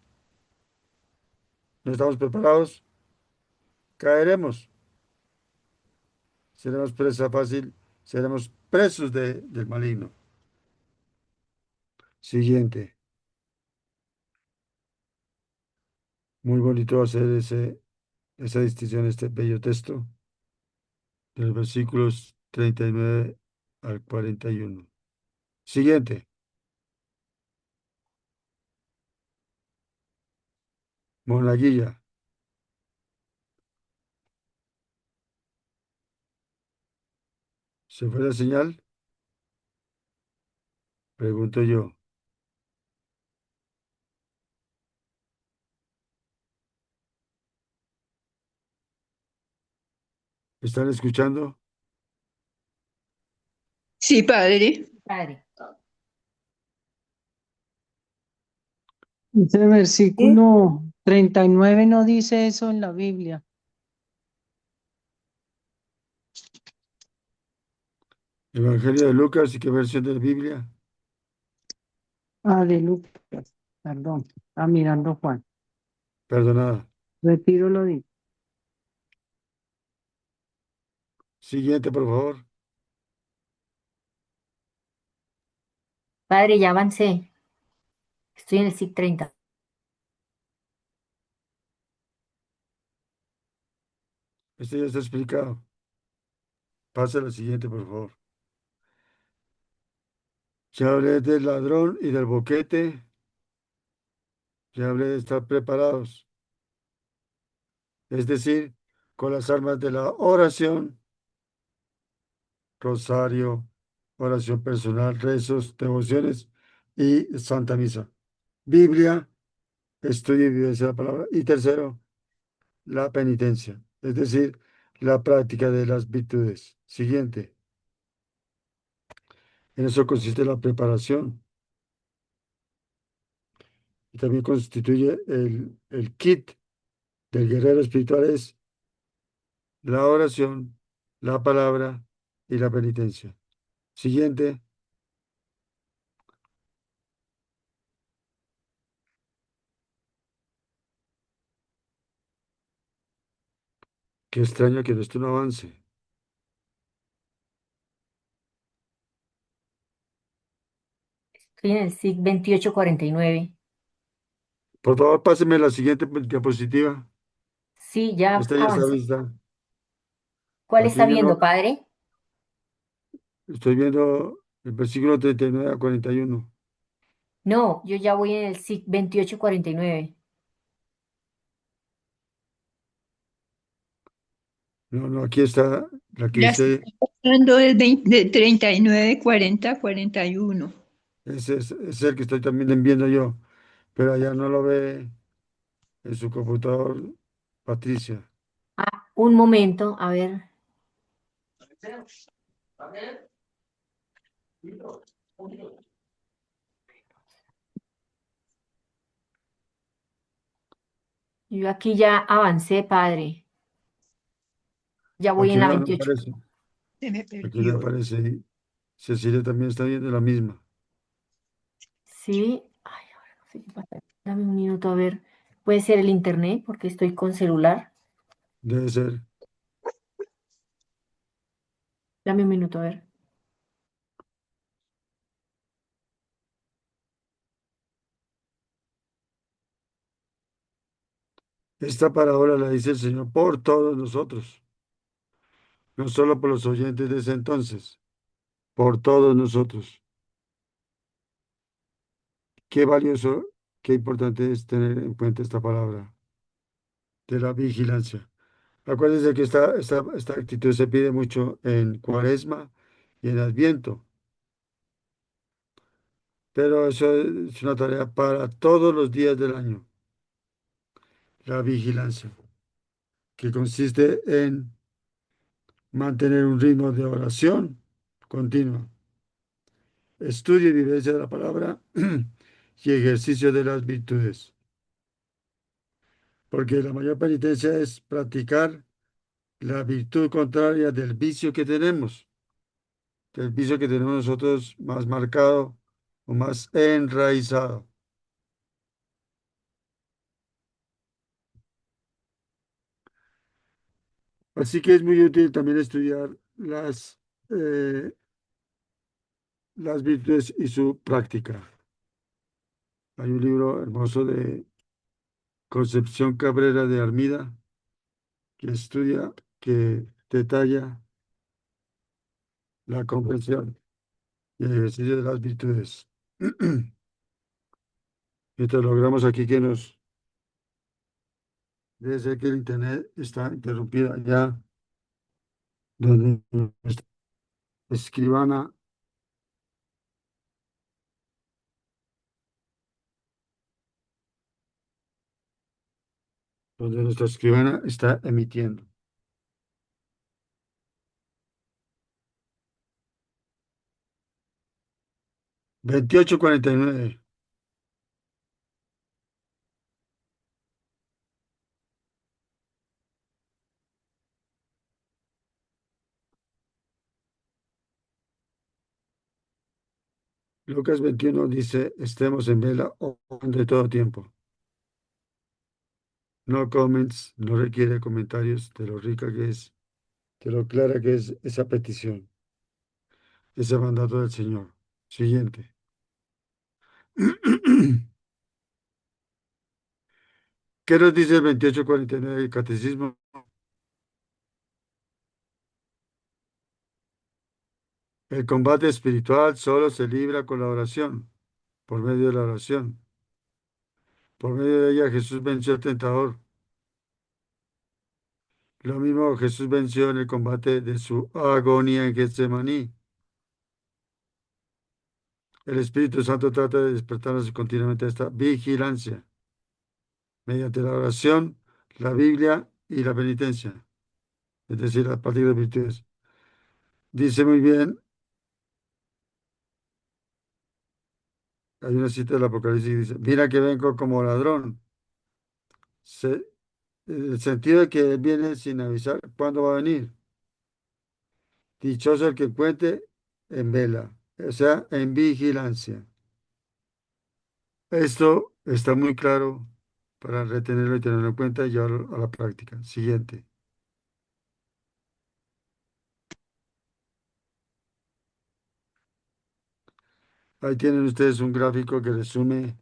no estamos preparados, caeremos. Seremos presa fácil, seremos presos del maligno. Siguiente. Muy bonito hacer esa distinción, este bello texto, de los versículos 39 al 41. Siguiente. Monaguilla. ¿Se fue la señal? Pregunto yo. ¿Están escuchando? Sí, padre. Padre. Ese ¿Sí? versículo 39 no dice eso en la Biblia. Evangelio de Lucas, ¿y qué versión de la Biblia? Aleluya. Perdón, está mirando Juan. Perdonada. Retiro lo dicho. Siguiente, por favor. Padre, ya avancé. Estoy en el SIC 30. Este ya está explicado. Pasa a la siguiente, por favor. Ya hablé del ladrón y del boquete. Ya hablé de estar preparados. Es decir, con las armas de la oración, rosario, oración personal, rezos, devociones y Santa Misa. Biblia, estudio y vivencia de la palabra. Y tercero, la penitencia, es decir, la práctica de las virtudes. Siguiente. En eso consiste la preparación y también constituye el kit del guerrero espiritual es la oración, la palabra y la penitencia. Siguiente. Qué extraño que esto no avance. Estoy en el SIC 2849. Por favor, páseme la siguiente diapositiva. Sí, ya Esta ya está avancé. vista. ¿Cuál Aquí está viendo, viendo, padre? estoy viendo el versículo 39 a 41. No, yo ya voy en el SIC 2849. No, no, aquí está la que Ya está dice, pasando el 20 de 39, 40, 41. ese es el que estoy también viendo yo, pero allá no lo ve en su computador, Patricia. Ah, un momento, a ver. Yo aquí ya avancé, padre. Ya voy Aquí en la no, no 28. aparece, Se me aquí no perdió. aparece. Y Cecilia también está viendo la misma. Sí. Ay, ahora no sé qué pasa. Dame un minuto a ver. Puede ser el internet porque estoy con celular. Debe ser. Dame un minuto a ver. Esta parábola la dice el Señor por todos nosotros, no solo por los oyentes de ese entonces, por todos nosotros. Qué valioso, qué importante es tener en cuenta esta palabra de la vigilancia. Acuérdense que esta actitud se pide mucho en Cuaresma y en Adviento, pero eso es una tarea para todos los días del año, la vigilancia, que consiste en mantener un ritmo de oración continua, estudio y vivencia de la palabra y ejercicio de las virtudes, porque la mayor penitencia es practicar la virtud contraria del vicio que tenemos, del vicio que tenemos nosotros más marcado o más enraizado. Así que es muy útil también estudiar eh, las virtudes y su práctica. Hay un libro hermoso de Concepción Cabrera de Armida que estudia, que detalla la comprensión y el ejercicio de las virtudes. Mientras logramos aquí que nos... Debe ser que el internet está interrumpido allá donde está. escribana, donde nuestra escribana está emitiendo. Veintiocho cuarenta y nueve. Lucas 21 dice, estemos en vela de todo tiempo. No comments, no requiere comentarios de lo rica que es, de lo clara que es esa petición, ese mandato del Señor. Siguiente. ¿Qué nos dice el 2849 del Catecismo? El combate espiritual solo se libra con la oración, por medio de la oración. Por medio de ella Jesús venció al tentador. Lo mismo Jesús venció en el combate de su agonía en Getsemaní. El Espíritu Santo trata de despertarnos continuamente a esta vigilancia mediante la oración, la Biblia y la penitencia, es decir, la práctica de virtudes. Dice muy bien, hay una cita del Apocalipsis que dice, mira que vengo como ladrón. El sentido de que él viene sin avisar cuándo va a venir. Dichoso el que cuente en vela, o sea, en vigilancia. Esto está muy claro para retenerlo y tenerlo en cuenta y llevarlo a la práctica. Siguiente. Ahí tienen ustedes un gráfico que resume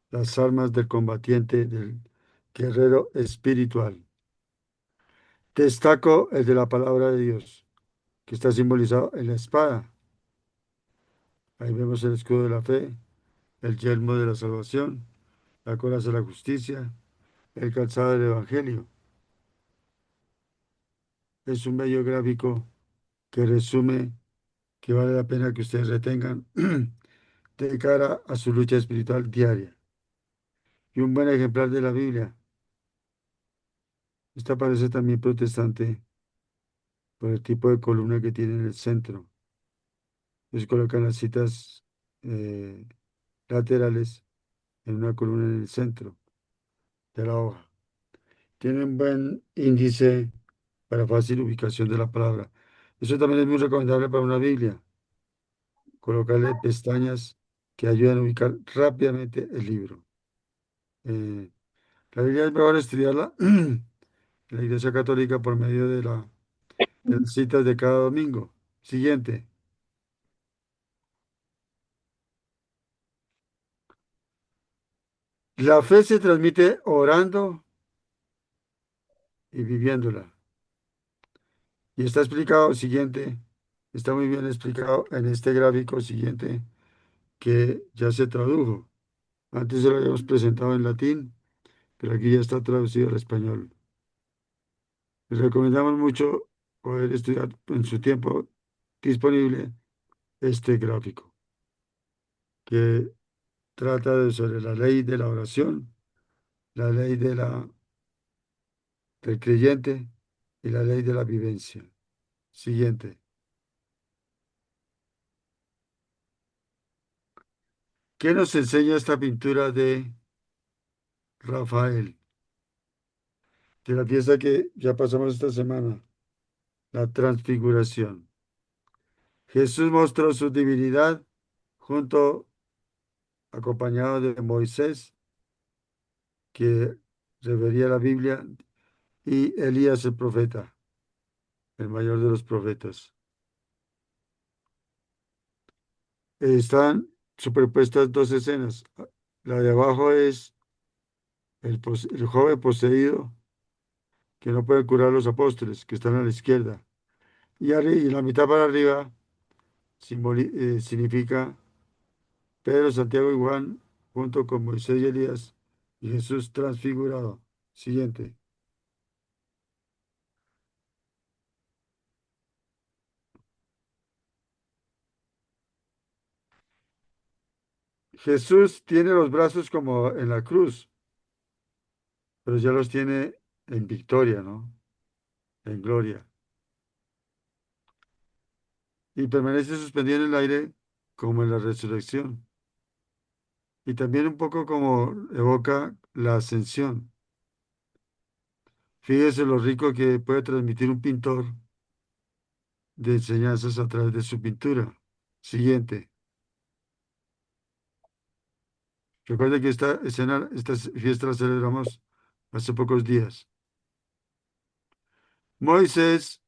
las armas del combatiente, del guerrero espiritual. Destaco el de la palabra de Dios, que está simbolizado en la espada. Ahí vemos el escudo de la fe, el yelmo de la salvación, la coraza de la justicia, el calzado del evangelio. Es un bello gráfico que resume que vale la pena que ustedes retengan de cara a su lucha espiritual diaria. Y un buen ejemplar de la Biblia. Esta parece también protestante por el tipo de columna que tiene en el centro. Ellos colocan las citas eh, laterales en una columna en el centro de la hoja. Tiene un buen índice para fácil ubicación de la palabra. Eso también es muy recomendable para una Biblia. Colocarle pestañas que ayudan a ubicar rápidamente el libro. Eh, la Biblia es mejor estudiarla en la Iglesia Católica por medio de las citas de cada domingo. Siguiente. La fe se transmite orando y viviéndola. Y está explicado, siguiente, está muy bien explicado en este gráfico siguiente que ya se tradujo. Antes se lo habíamos presentado en latín, pero aquí ya está traducido al español. Les recomendamos mucho poder estudiar en su tiempo disponible este gráfico, que trata sobre la ley de la oración, la ley del creyente y la ley de la vivencia. Siguiente. ¿Qué nos enseña esta pintura de Rafael? De la fiesta que ya pasamos esta semana, la transfiguración. Jesús mostró su divinidad junto, acompañado de Moisés, que revería la Biblia, y Elías el profeta, el mayor de los profetas. Están superpuestas dos escenas. La de abajo es el joven poseído que no puede curar a los apóstoles, que están a la izquierda. Y la mitad para arriba significa Pedro, Santiago y Juan, junto con Moisés y Elías, y Jesús transfigurado. Siguiente. Jesús tiene los brazos como en la cruz, pero ya los tiene en victoria, ¿no? En gloria. Y permanece suspendido en el aire como en la resurrección. Y también un poco como evoca la ascensión. Fíjese lo rico que puede transmitir un pintor de enseñanzas a través de su pintura. Siguiente. Recuerda que esta escena, esta fiesta la celebramos hace pocos días. Moisés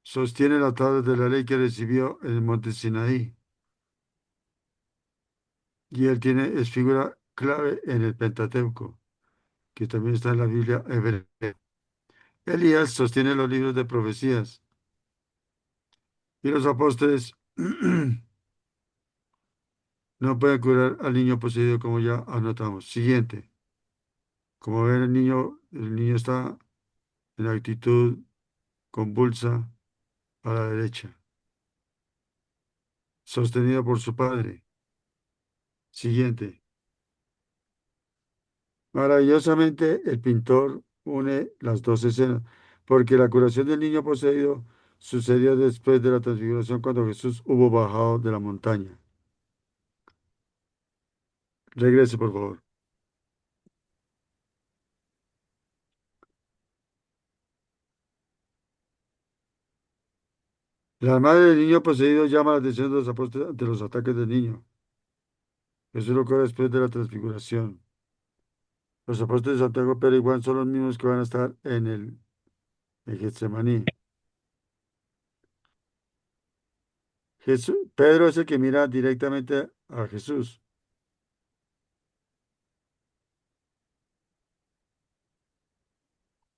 sostiene la tabla de la ley que recibió en el monte Sinaí. Y él es figura clave en el Pentateuco, que también está en la Biblia hebrea. Elías sostiene los libros de profecías. Y los apóstoles no pueden curar al niño poseído, como ya anotamos. Siguiente. Como ven, el niño está en actitud convulsa a la derecha, sostenido por su padre. Siguiente. Maravillosamente, el pintor une las dos escenas, porque la curación del niño poseído sucedió después de la transfiguración, cuando Jesús hubo bajado de la montaña. Regrese, por favor. La madre del niño poseído llama la atención de los apóstoles ante los ataques del niño. Eso lo ocurre después de la transfiguración. Los apóstoles de Santiago, Pedro y Juan son los mismos que van a estar en Getsemaní. Pedro es el que mira directamente a Jesús.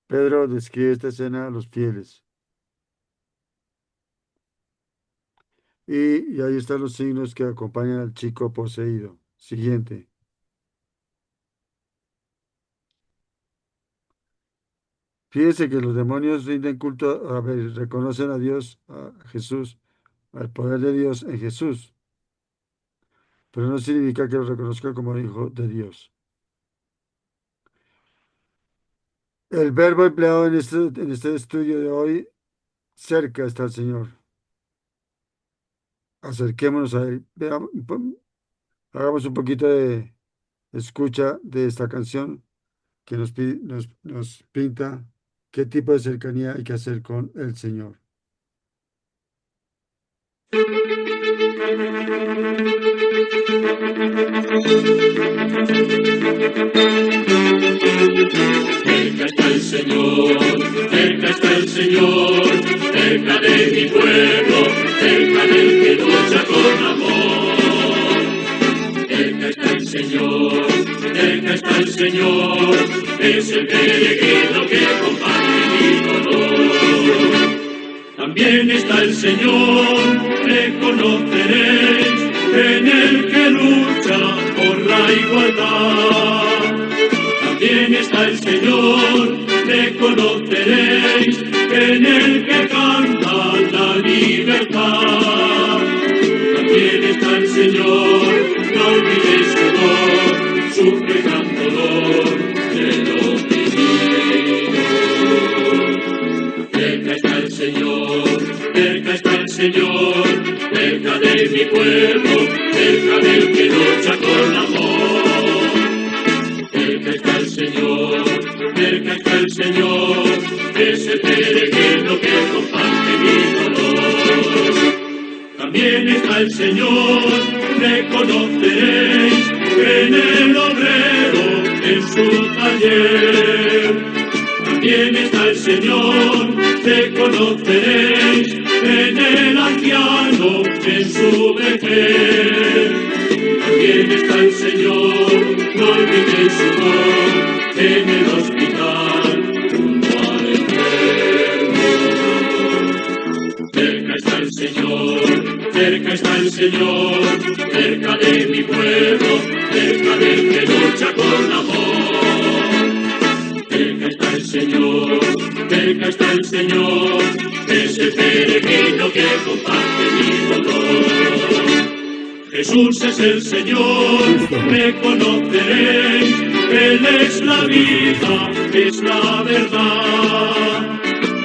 Pedro describe esta escena a los fieles. Y ahí están los signos que acompañan al chico poseído. Siguiente. Fíjese que los demonios rinden culto, reconocen a Dios, a Jesús, al poder de Dios en Jesús, pero no significa que lo reconozcan como hijo de Dios. El verbo empleado en este estudio de hoy, cerca está el Señor. Acerquémonos a Él. Hagamos un poquito de escucha de esta canción que nos pinta qué tipo de cercanía hay que hacer con el Señor. Cerca está el Señor, cerca está el Señor, cerca de mi pueblo, cerca del que lucha con amor. Cerca está el Señor, cerca está el Señor, es el peregrino que comparte mi dolor. También está el Señor, reconoceréis, en el que lucha por la igualdad. También está el Señor, reconoceréis, en el que canta la libertad. También está el Señor, no olvides su voz, sufre gran dolor de los vividos. Cerca está el Señor, cerca está el Señor, cerca de mi pueblo, cerca del que lucha con amor. Cerca está el Señor, cerca está el Señor, es el peregrino que comparte mi dolor. También está el Señor, reconoceréis, en el obrero, en su taller. También está el Señor, reconoceréis, en el anciano, en su vejez. También está el Señor, no olvidéis su voz, en el hospital, junto al enfermo. Cerca está el Señor, cerca está el Señor, cerca de mi pueblo, cerca del que lucha con amor. Cerca está el Señor, cerca está el Señor, es el peregrino que comparte mi dolor. Jesús Jesús es el Señor, Cristo. me conoceréis, Él es la vida, es la verdad.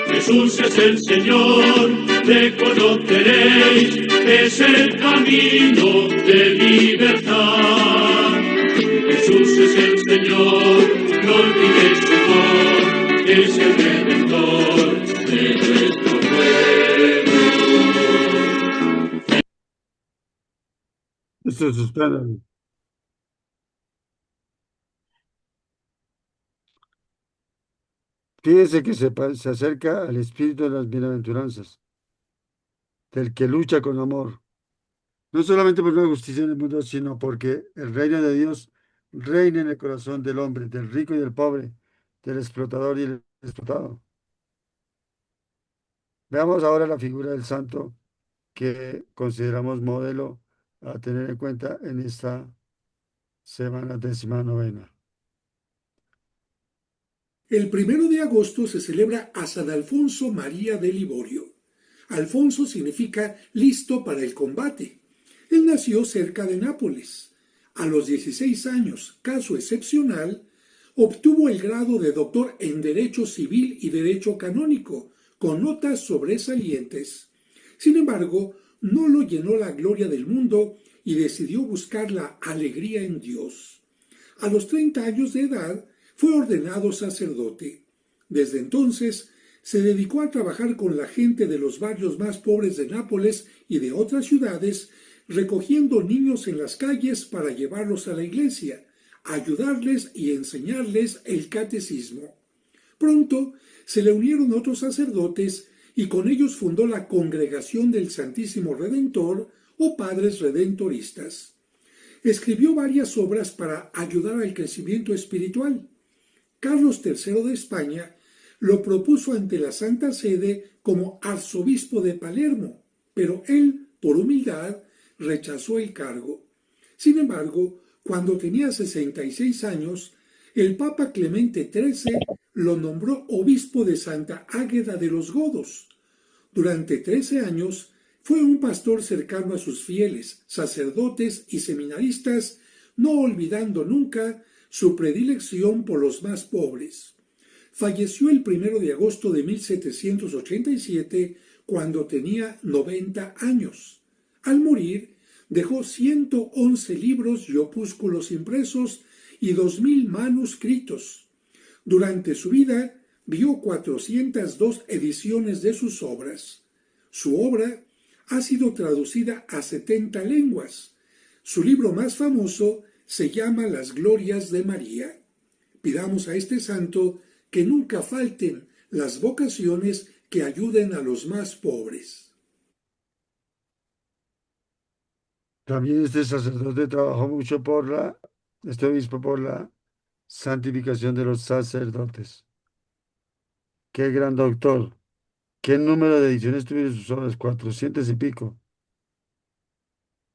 Jesús es el Señor, le conoceréis, es el camino de libertad. Jesús es el Señor, no olvidéis su amor, es el Redentor de nuestro pueblo. Esto es escándalo. Fíjese que se acerca al espíritu de las bienaventuranzas, del que lucha con amor, no solamente por una justicia en el mundo, sino porque el reino de Dios reina en el corazón del hombre, del rico y del pobre, del explotador y el explotado. Veamos ahora la figura del santo que consideramos modelo a tener en cuenta en esta semana 19ª. El 1 de agosto se celebra a San Alfonso María de Liborio. Alfonso significa listo para el combate. Él nació cerca de Nápoles. A los 16 años, caso excepcional, obtuvo el grado de doctor en Derecho Civil y Derecho Canónico, con notas sobresalientes. Sin embargo, no lo llenó la gloria del mundo y decidió buscar la alegría en Dios. A los 30 años de edad, fue ordenado sacerdote. Desde entonces se dedicó a trabajar con la gente de los barrios más pobres de Nápoles y de otras ciudades, recogiendo niños en las calles para llevarlos a la iglesia, ayudarles y enseñarles el catecismo. Pronto se le unieron otros sacerdotes y con ellos fundó la Congregación del Santísimo Redentor o Padres Redentoristas. Escribió varias obras para ayudar al crecimiento espiritual. Carlos III de España lo propuso ante la Santa Sede como arzobispo de Palermo, pero él, por humildad, rechazó el cargo. Sin embargo, cuando tenía 66 años, el Papa Clemente XIII lo nombró obispo de Santa Águeda de los Godos. Durante 13 años fue un pastor cercano a sus fieles, sacerdotes y seminaristas, no olvidando nunca su predilección por los más pobres. Falleció el 1 de agosto de 1787 cuando tenía 90 años. Al morir, dejó 111 libros y opúsculos impresos y 2000 manuscritos. Durante su vida, vio 402 ediciones de sus obras. Su obra ha sido traducida a 70 lenguas. Su libro más famoso se llama Las Glorias de María. Pidamos a este santo que nunca falten las vocaciones que ayuden a los más pobres. También este sacerdote trabajó mucho este obispo por la santificación de los sacerdotes. Qué gran doctor. ¿Qué número de ediciones tuvieron sus obras? 400 y pico.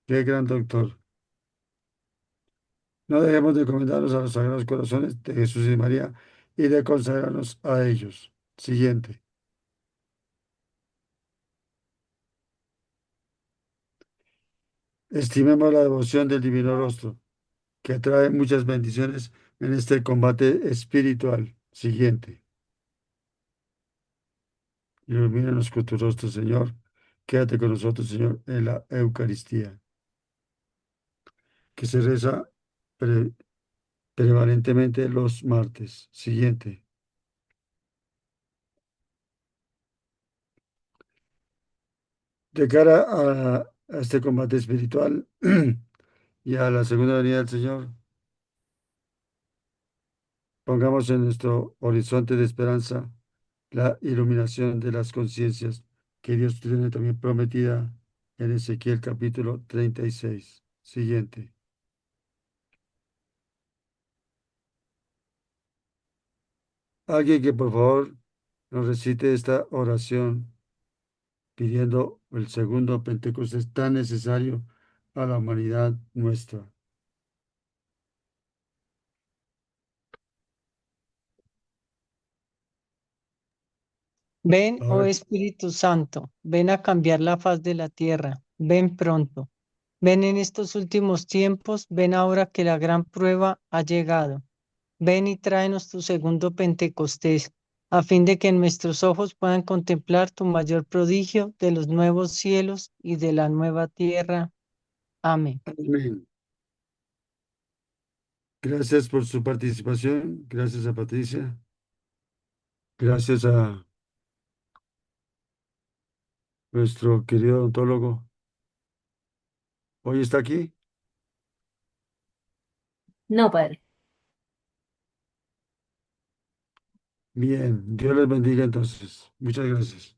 Qué gran doctor. No dejemos de encomendarnos a los sagrados corazones de Jesús y de María y de consagrarnos a ellos. Siguiente. Estimemos la devoción del Divino Rostro, que trae muchas bendiciones en este combate espiritual. Siguiente. Ilumínanos con tu rostro, Señor. Quédate con nosotros, Señor, en la Eucaristía, que se reza prevalentemente los martes. Siguiente. De cara a este combate espiritual y a la segunda venida del Señor, pongamos en nuestro horizonte de esperanza la iluminación de las conciencias que Dios tiene también prometida en Ezequiel capítulo 36. Siguiente. Alguien que por favor nos recite esta oración pidiendo el segundo Pentecostés tan necesario a la humanidad nuestra. Ven, oh Ahora, Espíritu Santo, ven a cambiar la faz de la tierra. Ven pronto. Ven en estos últimos tiempos, ven ahora que la gran prueba ha llegado. Ven y tráenos tu segundo Pentecostés, a fin de que nuestros ojos puedan contemplar tu mayor prodigio de los nuevos cielos y de la nueva tierra. Amén. Amén. Gracias por su participación. Gracias a Patricia. Gracias a nuestro querido odontólogo. ¿Hoy está aquí? No, padre. Bien. Dios les bendiga entonces. Muchas gracias.